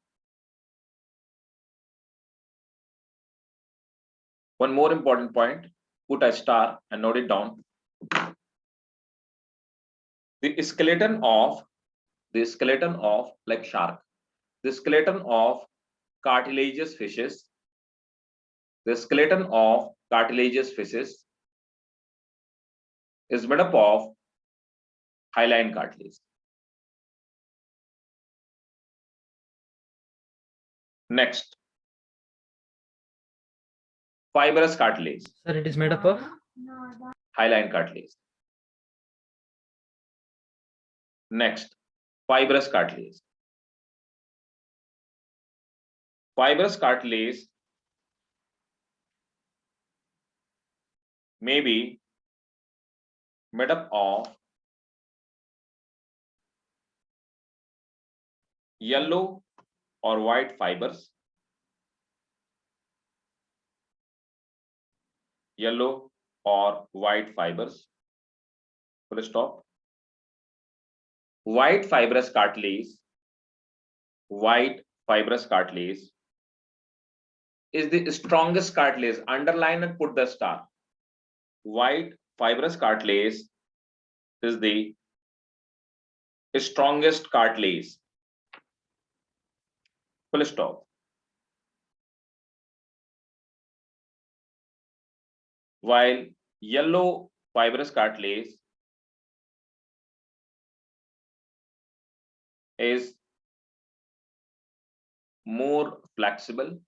One more important point, put a star and note it down. The skeleton of like shark, the skeleton of cartilaginous fishes, is made up of hyaline cartilage. Next, fibrous cartilage. Sir, it is made up of Hyaline cartilage. Next, fibrous cartilage. Fibrous cartilage may be made up of yellow or white fibers. Yellow or white fibers. Full stop. White fibrous cartilage is the strongest cartilage. Underline and put the star. White fibrous cartilage is the strongest cartilage. Full stop. While yellow fibrous cartilage is more flexible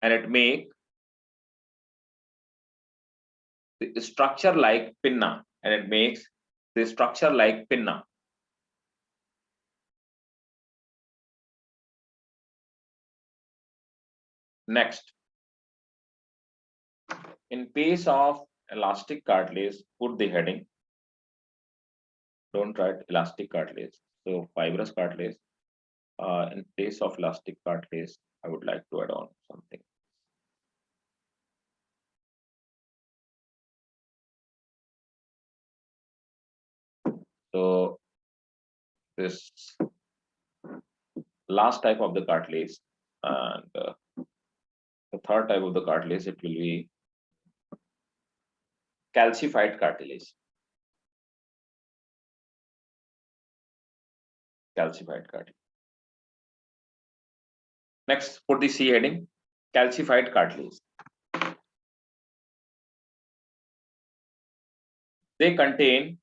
and it make the structure like pinna, and it makes the structure like pinna. Next, in place of elastic cartilage, put the heading. Don't write elastic cartilage. So fibrous cartilage. In place of elastic cartilage, I would like to add on something. So this last type of the cartilage, and the third type of the cartilage, it will be calcified cartilage. Calcified cartilage. Next, put the C heading, calcified cartilage. They contain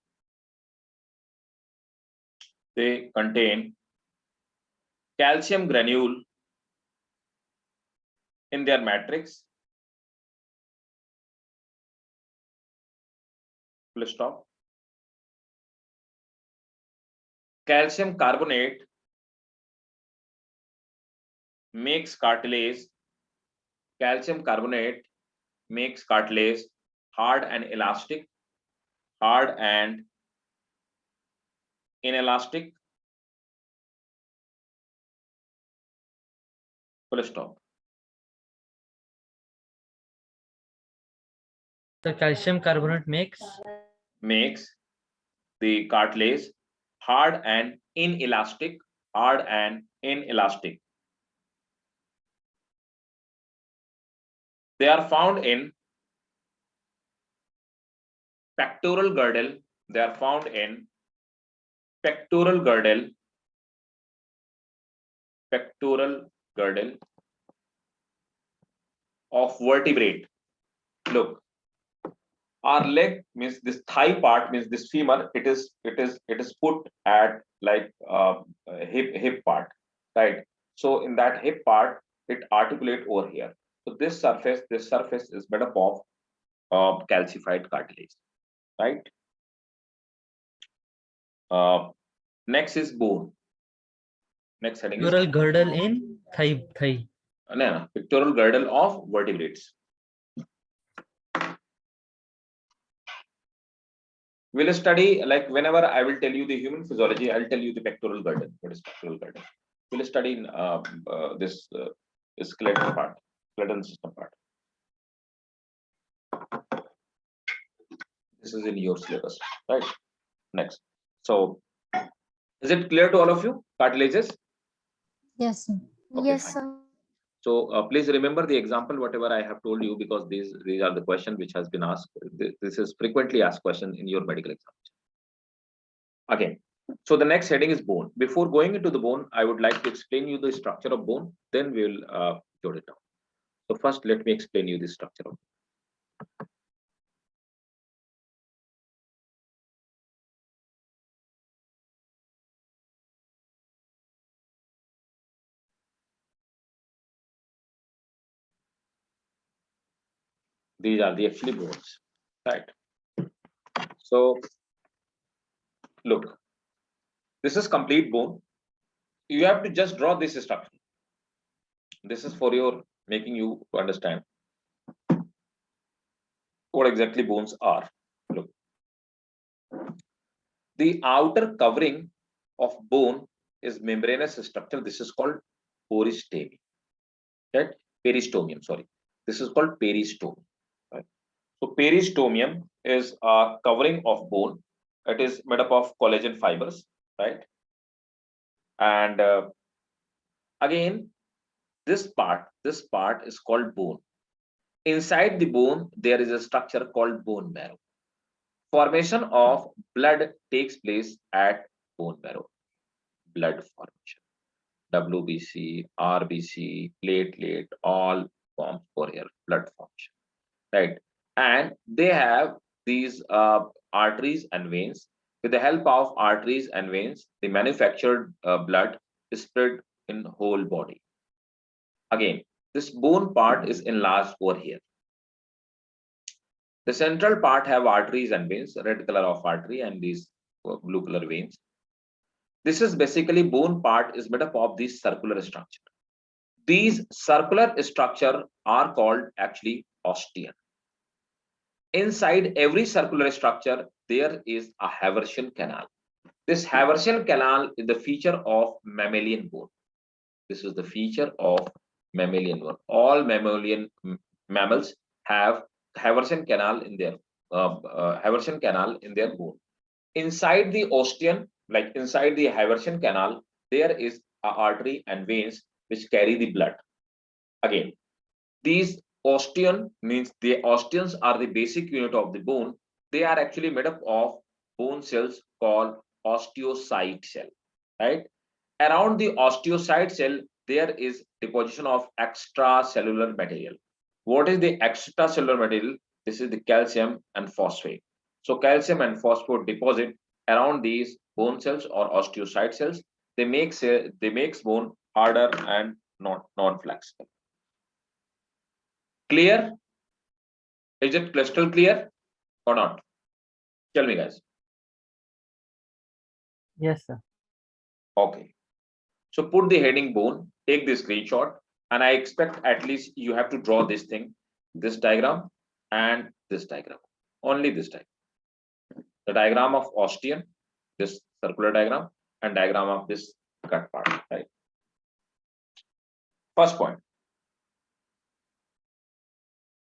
calcium granule in their matrix. Full stop. Calcium carbonate makes cartilage. Calcium carbonate makes cartilage hard and elastic, hard and inelastic. Full stop. The calcium carbonate makes the cartilage hard and inelastic, hard and inelastic. They are found in pectoral girdle. They are found in pectoral girdle, of vertebrate. Look, our leg means this thigh part, means this femur. It is put at like hip part, right? So in that hip part, it articulate over here. So this surface is made up of calcified cartilage, right? Next is bone. Next heading is pectoral girdle in thigh. no, pectoral girdle of vertebrates. We'll study, like whenever I will tell you the human physiology, I'll tell you the pectoral girdle. What is pectoral girdle? We'll study in this skeletal part, skeletal system part. This is in your syllabus, right? Next. So, is it clear to all of you? Cartilages? Yes, sir. Okay, Yes, fine. sir. So please remember the example, whatever I have told you, because these are the questions which has been asked. This is frequently asked question in your medical examination. Again, so the next heading is bone. Before going into the bone, I would like to explain you the structure of bone. Then we will jot it down. So first, let me explain you the structure of bone. These are the actually bones, right? So look, this is complete bone. You have to just draw this structure. This is for your making you to understand what exactly bones are. Look, the outer covering of bone is membranous structure. This is called peristome, right? Peristomium, sorry. This is called peristome. Right? So peristomium is a covering of bone. It is made up of collagen fibers, right? And again, this part is called bone. Inside the bone, there is a structure called bone marrow. Formation of blood takes place at bone marrow. Blood formation. WBC, RBC, platelet, all forms for here, blood formation, right? And they have these arteries and veins With the help of arteries and veins, the manufactured blood is spread in whole body. Again, this bone part is enlarged over here. The central part have arteries and veins, red color of artery and these blue color veins. This is basically bone part is made up of this circular structure. These circular structure are called actually osteon. Inside every circular structure, there is a Haversian canal. This Haversian canal is the feature of mammalian bone. This is the feature of mammalian bone. All mammalian mammals have Haversian canal in their Haversian canal in their bone. Inside the osteon, like inside the Haversian canal, there is a artery and veins which carry the blood. Again, these osteon means the osteons are the basic unit of the bone. They are actually made up of bone cells called osteocyte cell, right? Around the osteocyte cell, there is deposition of extracellular material. What is the extracellular material? This is the calcium and phosphate. So calcium and phosphate deposit around these bone cells or osteocyte cells. They makes bone harder and not non-flexible. Clear? Is it crystal clear or not? Tell me, guys. Yes, sir. Okay. So put the heading bone, take the screenshot, and I expect at least you have to draw this thing, this diagram and this diagram, only this diagram. The diagram of osteon, this circular diagram, and diagram of this cut part, right? First point.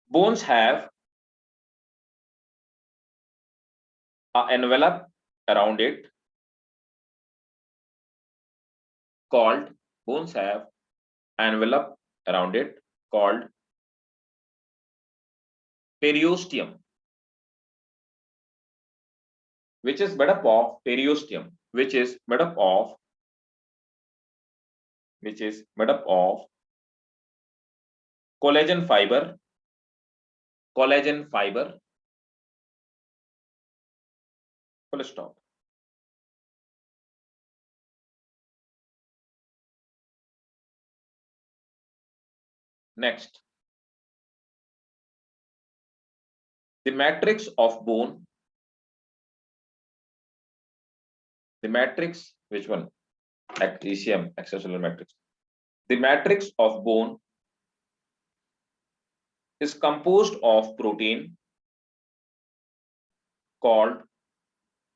Bones have an envelope around it called, bones have envelope around it called periosteum, which is made up of periosteum, which is made up of collagen fiber, full stop. Next, the matrix of bone, the matrix, which one? ECM, extracellular matrix. The matrix of bone is composed of protein called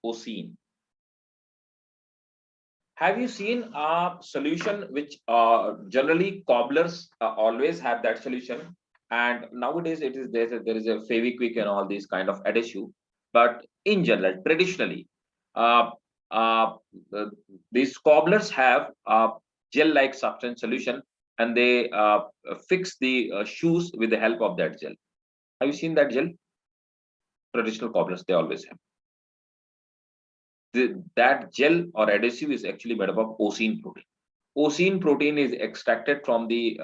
osine. Have you seen a solution which generally cobblers always have that solution, and nowadays it is there is a Fevikwik and all these kind of adhesive, but in general, traditionally, uh, uh, these cobblers have a gel-like substance solution, and they fix the shoes with the help of that gel. Have you seen that gel? Traditional cobblers, they always have. That gel or adhesive is actually made up of osine protein. Osine protein is extracted from the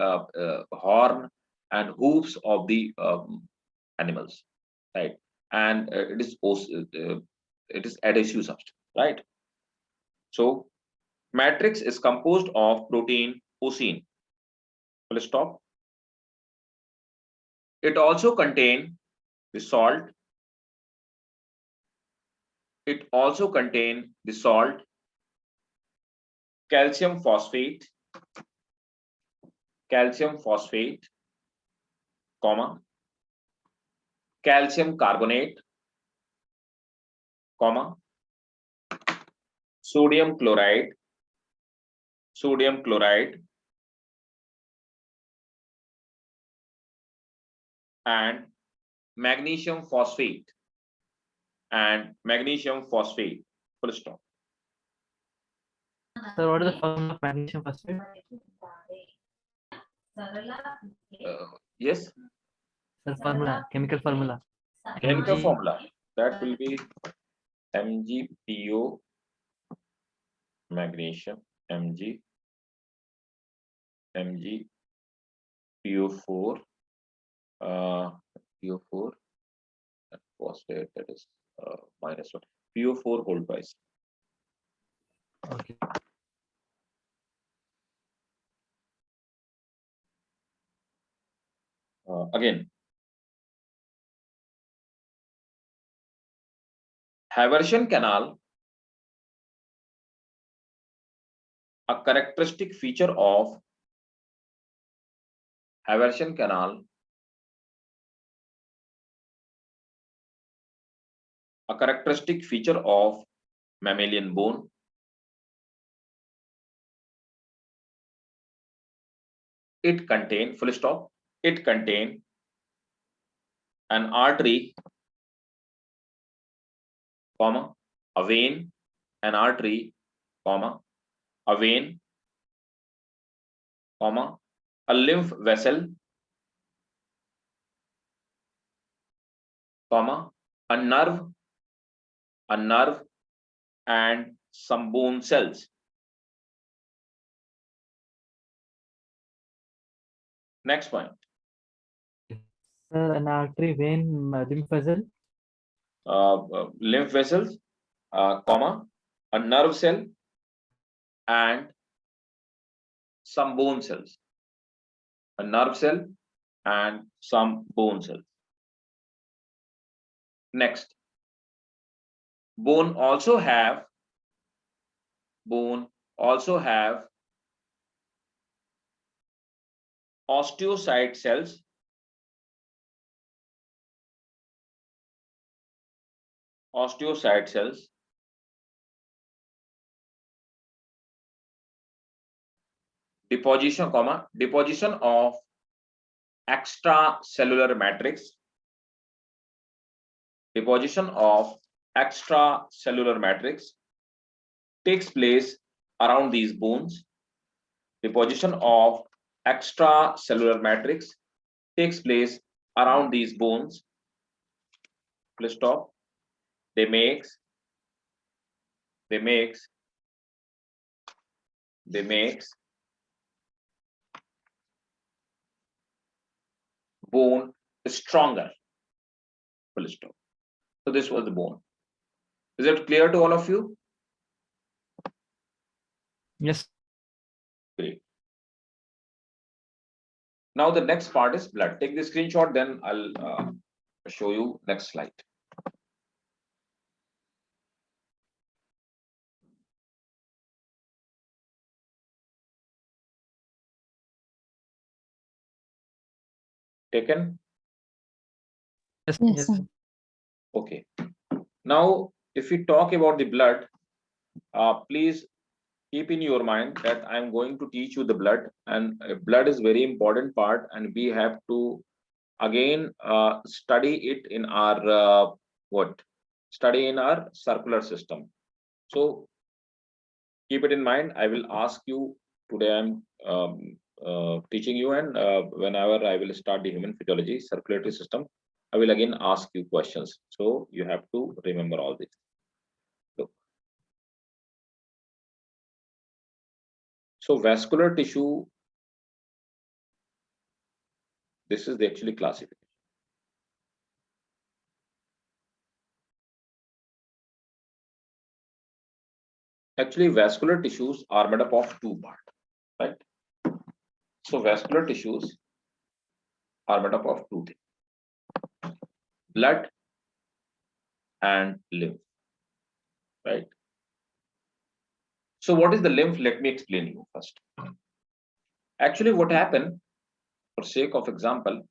horn and hooves of the animals, right? And it is adhesive substance, right? So matrix is composed of protein osine. Full stop. It also contain the salt. It also contain the salt, calcium phosphate, comma, calcium carbonate, comma, sodium chloride, and magnesium phosphate, full stop. Sir, what is the formula of magnesium phosphate? Yes, Sir, formula, chemical formula. chemical Mg. formula, that will be MgPO magnesium, MgPO4, PO4 and phosphate, that is -1. PO4 hold twice. Okay. Again, Haversian canal, a characteristic feature of Haversian canal, a characteristic feature of mammalian bone. It contain, full stop, it contain an artery, comma, a vein, an artery, comma, a vein, comma, a lymph vessel, comma, a nerve, and some bone cells. Next point. An artery, vein, lymph vessel. Lymph vessels, comma, a nerve cell, and some bone cells. A nerve cell and some bone cells. Next, bone also have osteocyte cells, deposition of extracellular matrix, takes place around these bones. Deposition of extracellular matrix takes place around these bones. Let's stop. They makes bone stronger. Full stop. So this was the bone. Is it clear to all of you? Yes. Great. Now the next part is blood. Take the screenshot, then I'll show you next slide. Taken? Yes. Yes, Yes. sir. Okay. Now, if we talk about the blood, please keep in your mind that I'm going to teach you the blood, and blood is very important part, and we have to again study it in our circular system. So keep it in mind. I will ask you today. I'm teaching you, and whenever I will start the human physiology circulatory system, I will again ask you questions. So you have to remember all this. Look. So vascular tissue, this is the actually classification. Actually, vascular tissues are made up of two parts, right? So vascular tissues are made up of two things: blood and lymph, right? So what is the lymph? Let me explain you first. Actually, what happened, for sake of example,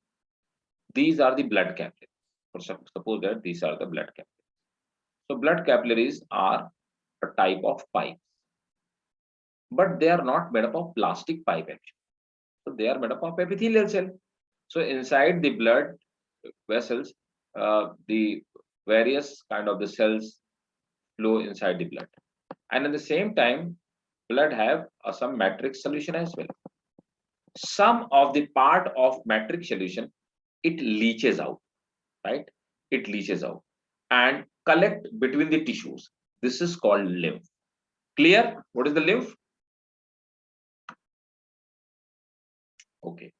these are the blood capillaries. Suppose that these are the blood capillaries. So blood capillaries are a type of pipe, but they are not made up of plastic pipe actually. So they are made up of epithelial cell. So inside the blood vessels, the various kind of the cells flow inside the blood, and at the same time, blood have some matrix solution as well. Some of the part of matrix solution, it leaches out, right? It leaches out and collect between the tissues. This is called lymph. Clear? What is the lymph? Okay.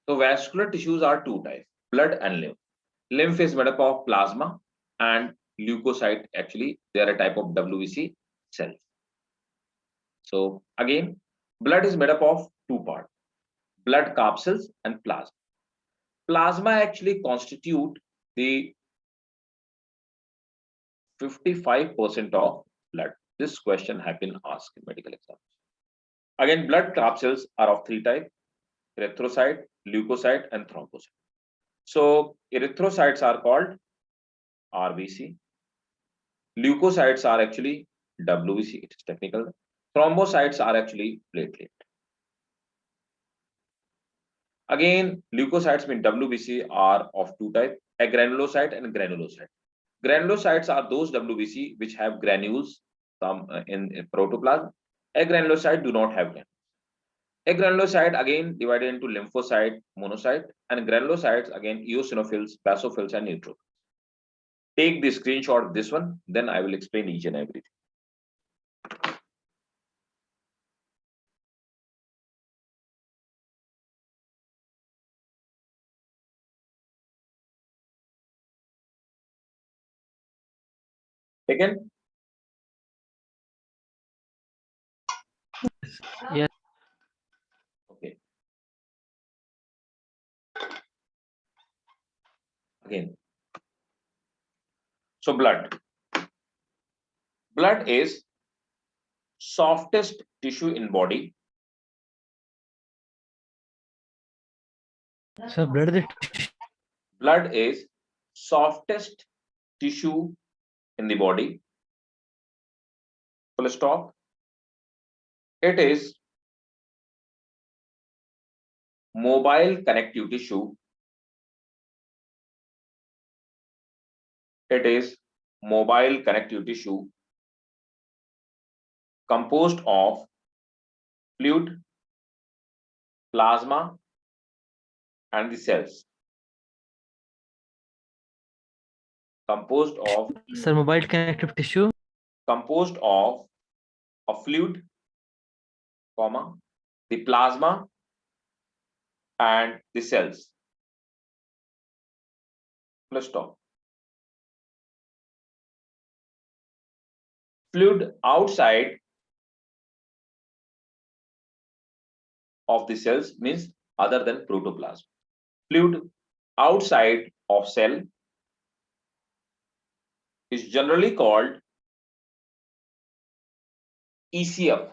So vascular tissues are two types: blood and lymph. Lymph is made up of plasma, and leukocyte. Actually, they are a type of WBC cells. So again, blood is made up of two parts: blood capsules and plasma. Plasma actually constitute the 55% of blood. This question have been asked in medical exams. Again, blood capsules are of three types: erythrocyte, leukocyte, and thrombocyte. So erythrocytes are called RBC. Leukocytes are actually WBC. It is technical. Thrombocytes are actually platelet. Again, leukocytes mean WBC are of two types: agranulocyte and granulocyte. Granulocytes are those WBC which have granules in protoplasm. Agranulocyte do not have granules. Agranulocyte again divided into lymphocyte, monocyte, and granulocytes again eosinophils, basophils, and neutrophils. Take the screenshot of this one, then I will explain each and everything. Taken? Yes. Okay. Again. So blood. Blood is softest tissue in body. So Blood is softest tissue in the body. Full stop. It is mobile connective tissue. It is mobile connective tissue composed of fluid, plasma, and the cells. Composed of Sir, mobile connective tissue. Composed of a fluid, comma, the plasma, and the cells. Full stop. Fluid outside of the cells means other than protoplasm. Fluid outside of cell is generally called ECF.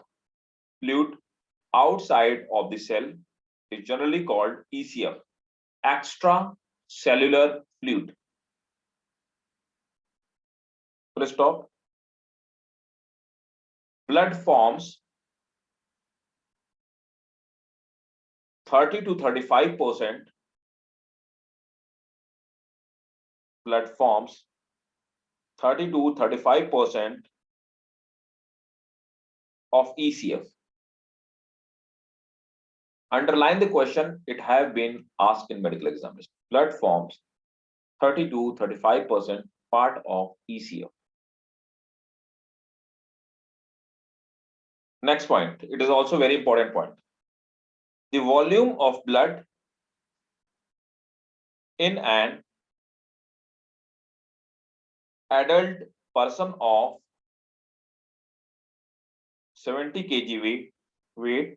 Fluid outside of the cell is generally called ECF, extracellular fluid. Full stop. Blood forms 30 to 35%. Blood forms 30 to 35% of ECF. Underline the question, it have been asked in medical examination. Blood forms 30 to 35% part of ECF. Next point, it is also very important point. The volume of blood in an adult person of 70 kg weight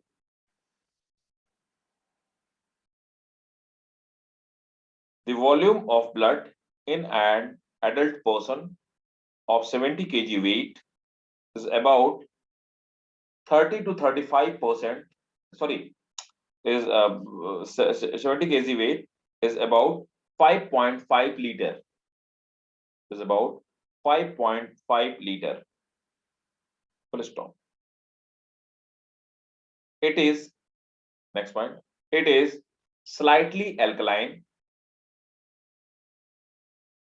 the volume of blood in an adult person of 70 kg weight is about 30 to 35%. Sorry, is 70 kg weight is about 5.5 liter. Is about 5.5 liter. Full stop. It is, next point, it is slightly alkaline.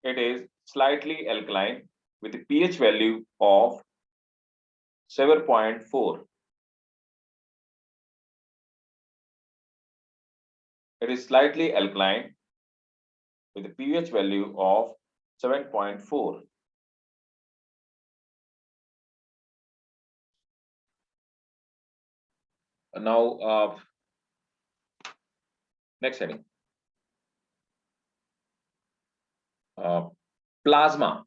It is slightly alkaline with a pH value of 7.4. It is slightly alkaline with a pH value of 7.4. Now, next heading. Plasma.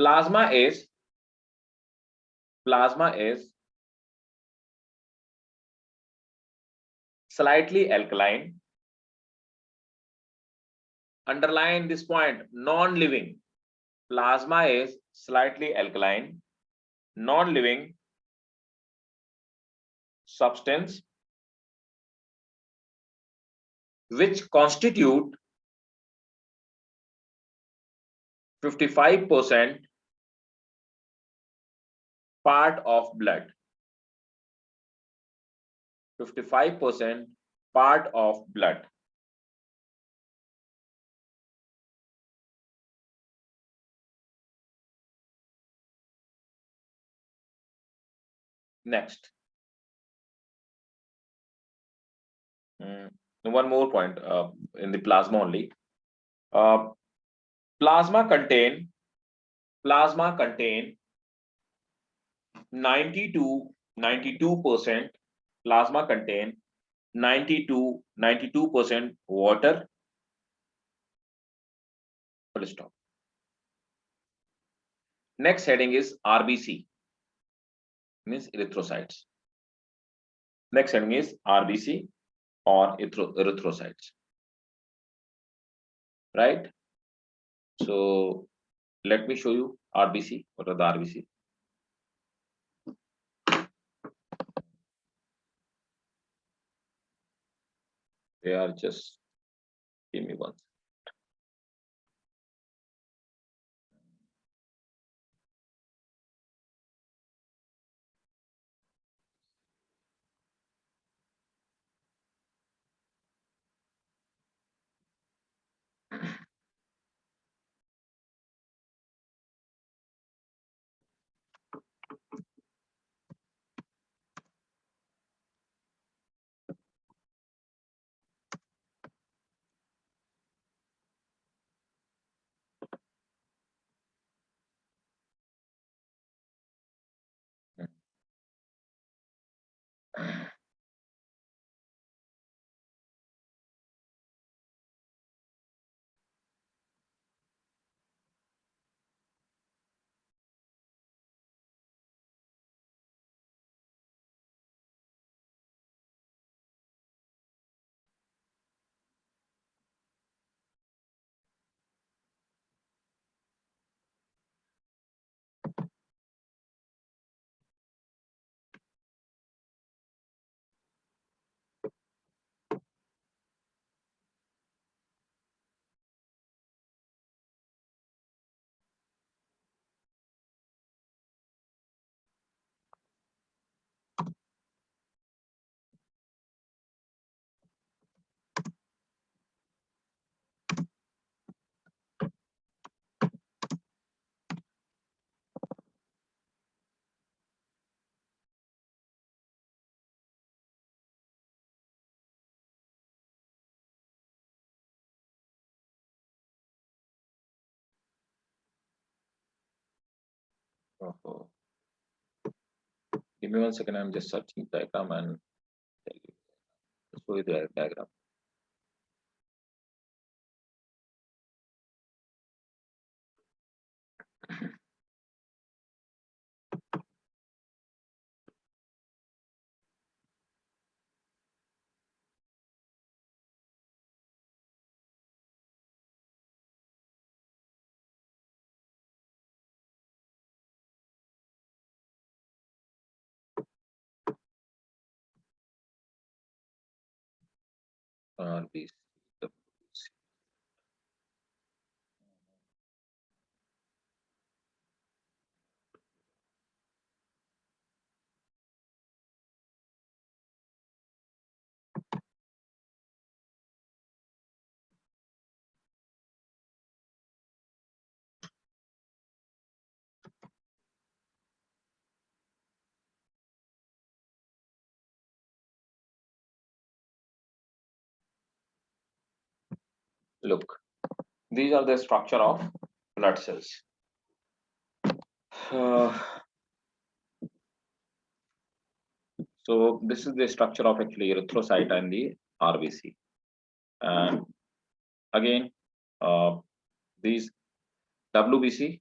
plasma is slightly alkaline. Underline this point, non-living. Plasma is slightly alkaline, non-living substance which constitute 55% part of blood. 55% part of blood. Next. One more point in the plasma only. Plasma contain 92% plasma contain 92% water. Full stop. Next heading is RBC, means erythrocytes. Next heading is RBC or erythrocytes, right? So let me show you RBC. What are the RBC? They are just, give me one. Oh. Give me 1 second. I'm just searching diagram and tell you. Show you the diagram. RBC. Look, these are the structure of blood cells. So this is the structure of actually erythrocyte and the RBC. And again, these WBC,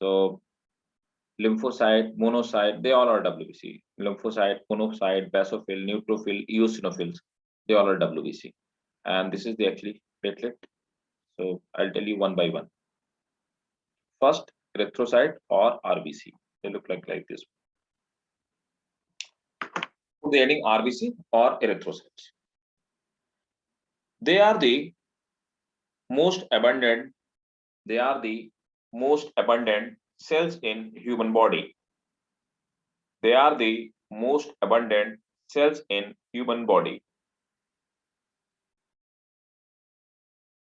So lymphocyte, monocyte, they all are WBC. Lymphocyte, monocyte, basophil, neutrophil, eosinophils, they all are WBC. And this is the actually platelet. So I'll tell you one by one. First, erythrocyte or RBC. They look like this. The ending RBC or erythrocytes. They are the most abundant. They are the most abundant cells in human body. They are the most abundant cells in human body.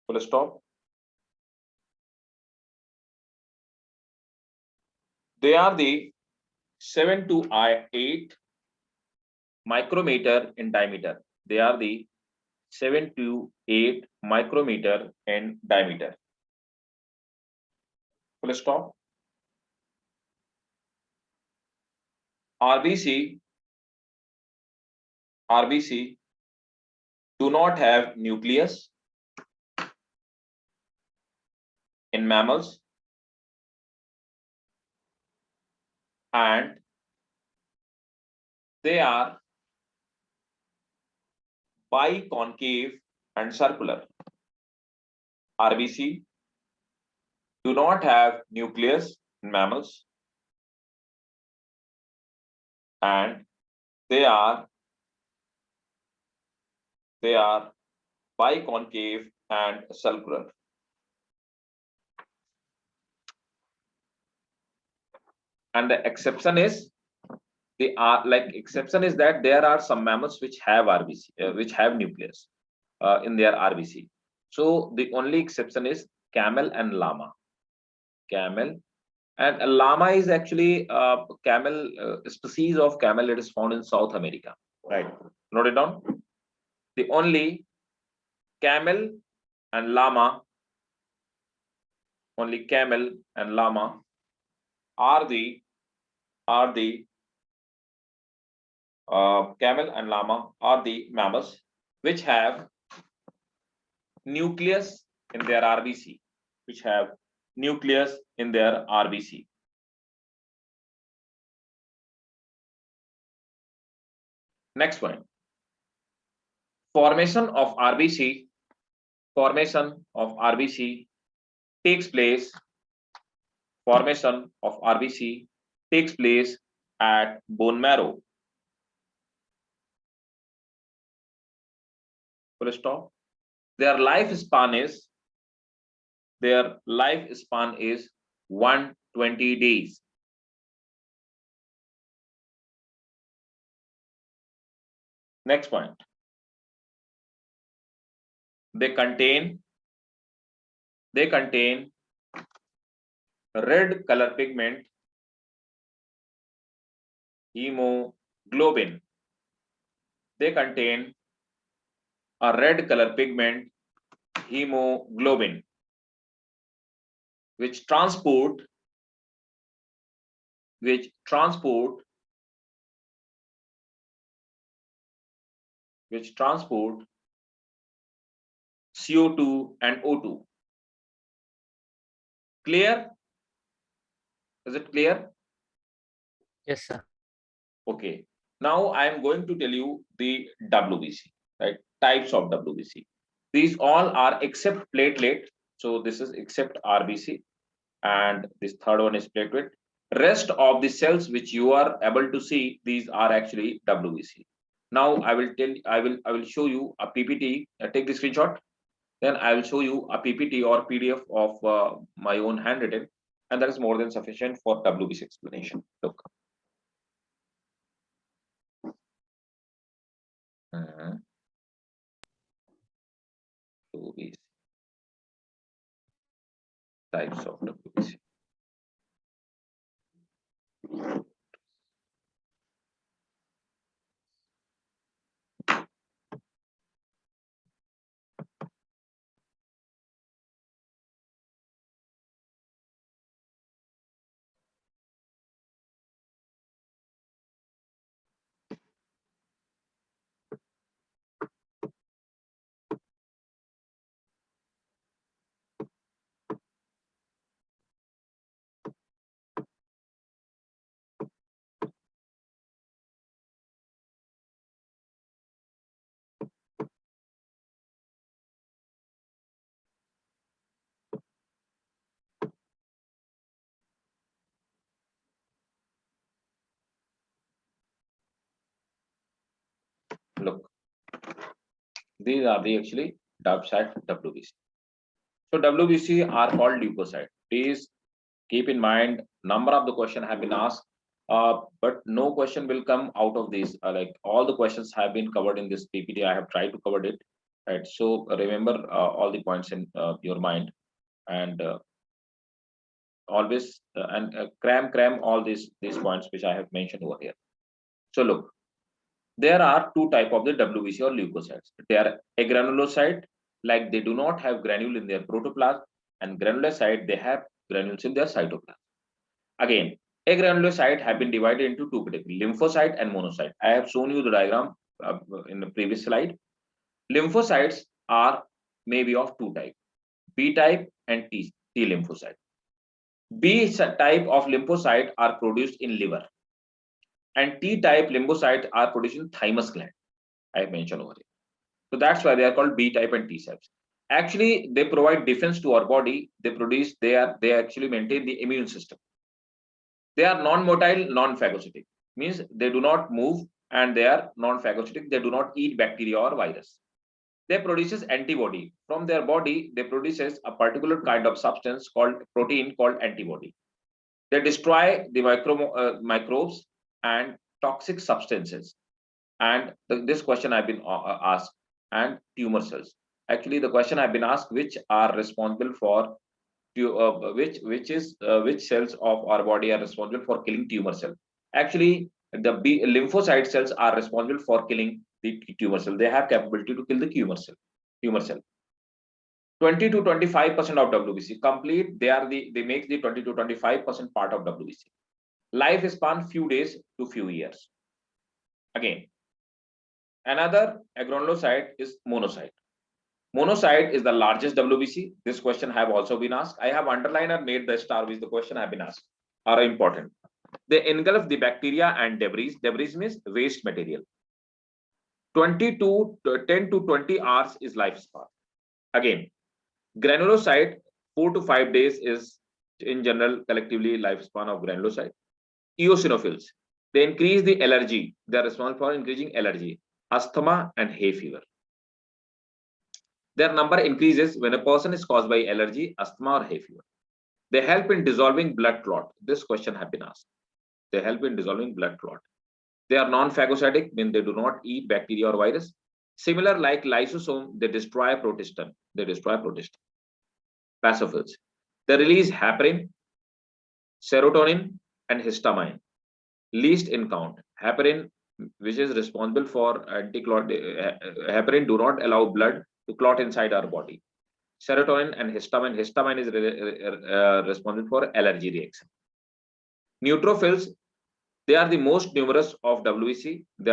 Full stop. They are the 7 to 8 micrometer in diameter. They are the 7 to 8 micrometer in diameter. Full stop. RBC do not have nucleus in mammals, and they are biconcave and circular. RBC do not have nucleus in mammals, and they are biconcave and circular. And the exception is exception is that there are some mammals which have RBC, which have nucleus in their RBC. So the only exception is camel and llama. Camel and a llama is actually camel species of camel. It is found in South America. Right. Note it down. The only camel and llama, only camel and llama are the camel and llama are the mammals which have nucleus in their RBC, which have nucleus in their RBC. Next one. Formation of RBC takes place. Formation of RBC takes place at bone marrow. Full stop. Their lifespan is 120 days. Next point. They contain red color pigment, hemoglobin. They contain a red color pigment, hemoglobin, which transport CO2 and O2. Clear? Is it clear? Yes, sir. Okay. Now I am going to tell you the WBC, right? Types of WBC. These all are except platelet. So this is except RBC, and this third one is platelet. Rest of the cells which you are able to see, these are actually WBC. Now I will show you a PPT. Take the screenshot. Then I will show you a PPT or PDF of my own handwritten, and that is more than sufficient for WBC explanation. Look. WBC. Types of WBC. Look, these are the actually type WBC. So WBC are called leukocyte. Please keep in mind, number of the question have been asked, but no question will come out of these. Like all the questions have been covered in this PPT. I have tried to cover it, right? So remember all the points in your mind, and always cram all these points which I have mentioned over here. So look, there are two type of the WBC or leukocytes. They are agranulocyte, like they do not have granule in their protoplasm, and granulocyte, they have granules in their cytoplasm. Again, agranulocyte have been divided into two categories: lymphocyte and monocyte. I have shown you the diagram in the previous slide. Lymphocytes are maybe of two types: B type and T lymphocyte. B type of lymphocyte are produced in liver, and T type lymphocytes are produced in thymus gland. I have mentioned over here. So that's why they are called B type and T types. Actually, they provide defense to our body. They actually maintain the immune system. They are non-motile, non-phagocytic, means they do not move, and they are non-phagocytic. They do not eat bacteria or virus. They produces antibody from their body. They produces a particular kind of substance called protein called antibody. They destroy the microbes and toxic substances. And this question I've been asked, and tumor cells. Actually, the question I've been asked, which are responsible for which cells of our body are responsible for killing tumor cell. Actually, the lymphocyte cells are responsible for killing the tumor cell. They have capability to kill the tumor cell. 20 to 25% of WBC complete. They make the 20 to 25% part of WBC. Lifespan few days to few years. Again, another agranulocyte is monocyte. Monocyte is the largest WBC. This question have also been asked. I have underlined and made the star with the question have been asked. Are important. They engulf the bacteria and debris. Debris means waste material. 10 to 20 hours is lifespan. Again, granulocyte 4 to 5 days is in general collectively lifespan of granulocyte. Eosinophils, they increase the allergy. They are responsible for increasing allergy, asthma, and hay fever. Their number increases when a person is caused by allergy, asthma, or hay fever. They help in dissolving blood clot. This question has been asked. They help in dissolving blood clot. They are non-phagocytic, means they do not eat bacteria or virus. Similar like lysosome, they destroy protistin. Basophils, they release heparin, serotonin, and histamine. Least in count. Heparin, which is responsible for anti-clot. Heparin do not allow blood to clot inside our body. Serotonin and histamine. Histamine is responsible for allergy reaction. Neutrophils, they are the most numerous of WBC. They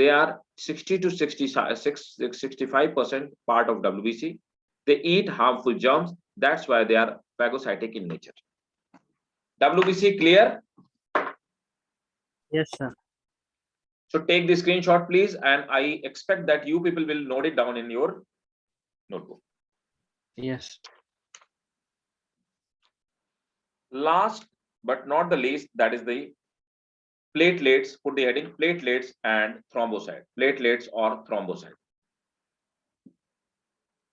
are 60 to 65% part of WBC. They eat harmful germs. That's why they are phagocytic in nature. WBC clear? Yes, sir. So take the screenshot, please, and I expect that you people will note it down in your notebook. Yes. Last but not the least, that is the platelets. Put the heading platelets and thrombocyte. Platelets or thrombocyte.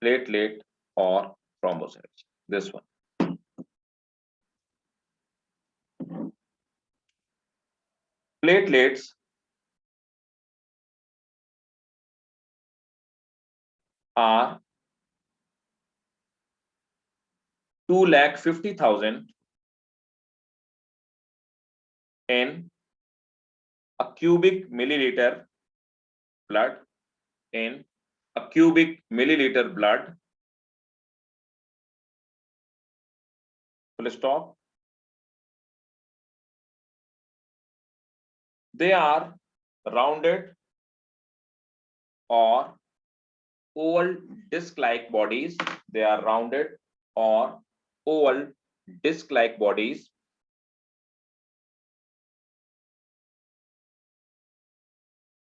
Platelet or thrombocytes. This one. Platelets are 250,000 in a cubic milliliter blood. In a cubic milliliter blood. Full stop. They are rounded or oval disc-like bodies. They are rounded or oval disc-like bodies.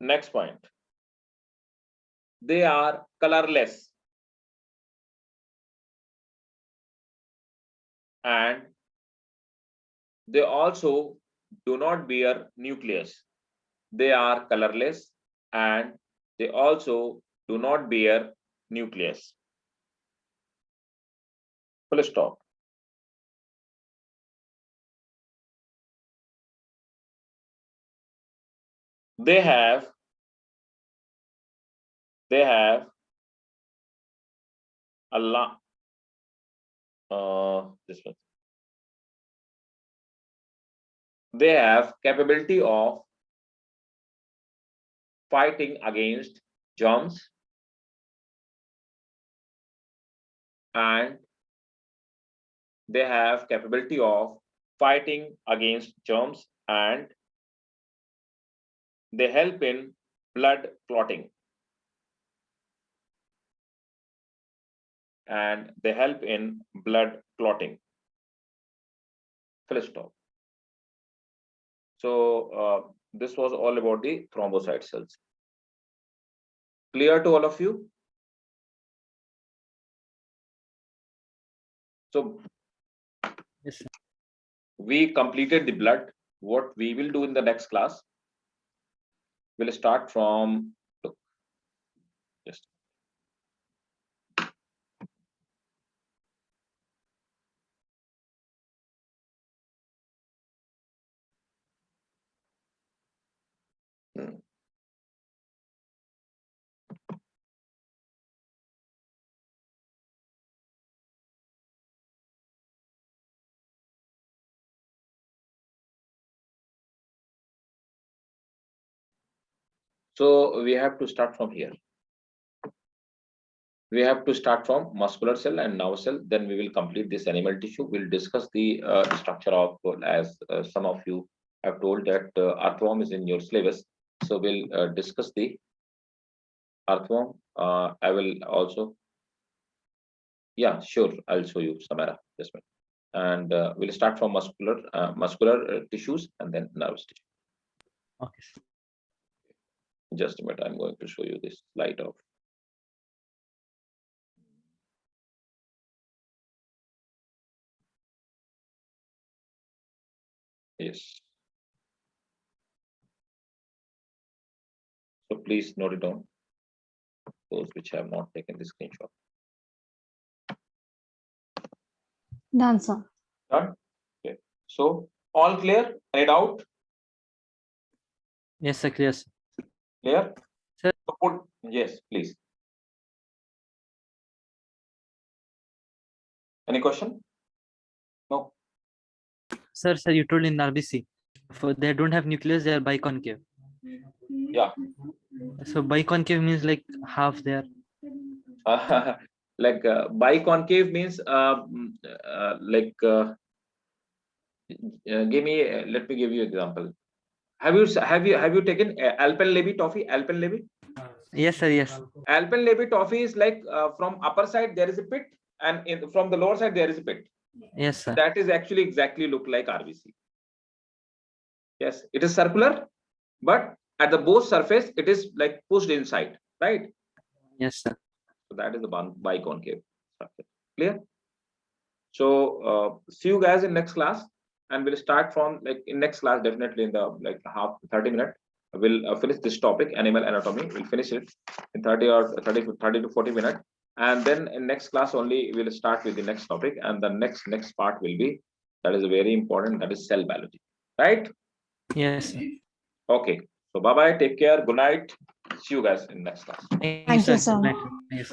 Next point. They are colorless and they also do not bear nucleus. They are colorless and they also do not bear nucleus. Full stop. They have a lot. This one. They have capability of fighting against germs and they have capability of fighting against germs and they help in blood clotting. And they help in blood clotting. Full stop. So this was all about the thrombocyte cells. Clear to all of you? So Yes, sir. we completed the blood. What we will do in the next class, we'll start from, look, just so we have to start from here. We have to start from muscular cell and nerve cell. Then we will complete this animal tissue. We'll discuss the structure of, as some of you have told that earthworm is in your syllabus. So we'll discuss the earthworm. I will also, yeah, sure. I'll show you, Samara. Just a minute. And we'll start from muscular tissues and then nervous tissue. Okay, sir. Just a minute. I'm going to show you this slide of. Yes. So please note it down. Those which have not taken the screenshot. Done, sir. Done. Okay. So all clear? Any doubt? Yes, sir. Clear, sir. Clear? Sir. So put, yes, please. Any question? No. Sir, you told in RBC, for they don't have nucleus, they are biconcave. Yeah. So biconcave means like half there. Like biconcave means give me let me give you example. Have you taken Alpenlebe toffee? Alpenlebe? Yes, sir. Yes. Alpenlebe toffee is like from upper side there is a pit and from the lower side there is a pit. Yes, sir. That is actually exactly look like RBC. Yes, it is circular, but at the both surface it is like pushed inside, right? Yes, sir. So that is the biconcave structure. Clear? So see you guys in next class, and we'll start from like in next class definitely in the like 30 minutes. We'll finish this topic, animal anatomy. We'll finish it in 30 to 40 minutes, and then in next class only we'll start with the next topic, and the next part will be, that is very important, that is cell biology, right? Yes, sir. Okay. So bye bye. Take care. Good night. See you guys in next class. Thank Thank you, sir. sir. Good night. Yes, sir.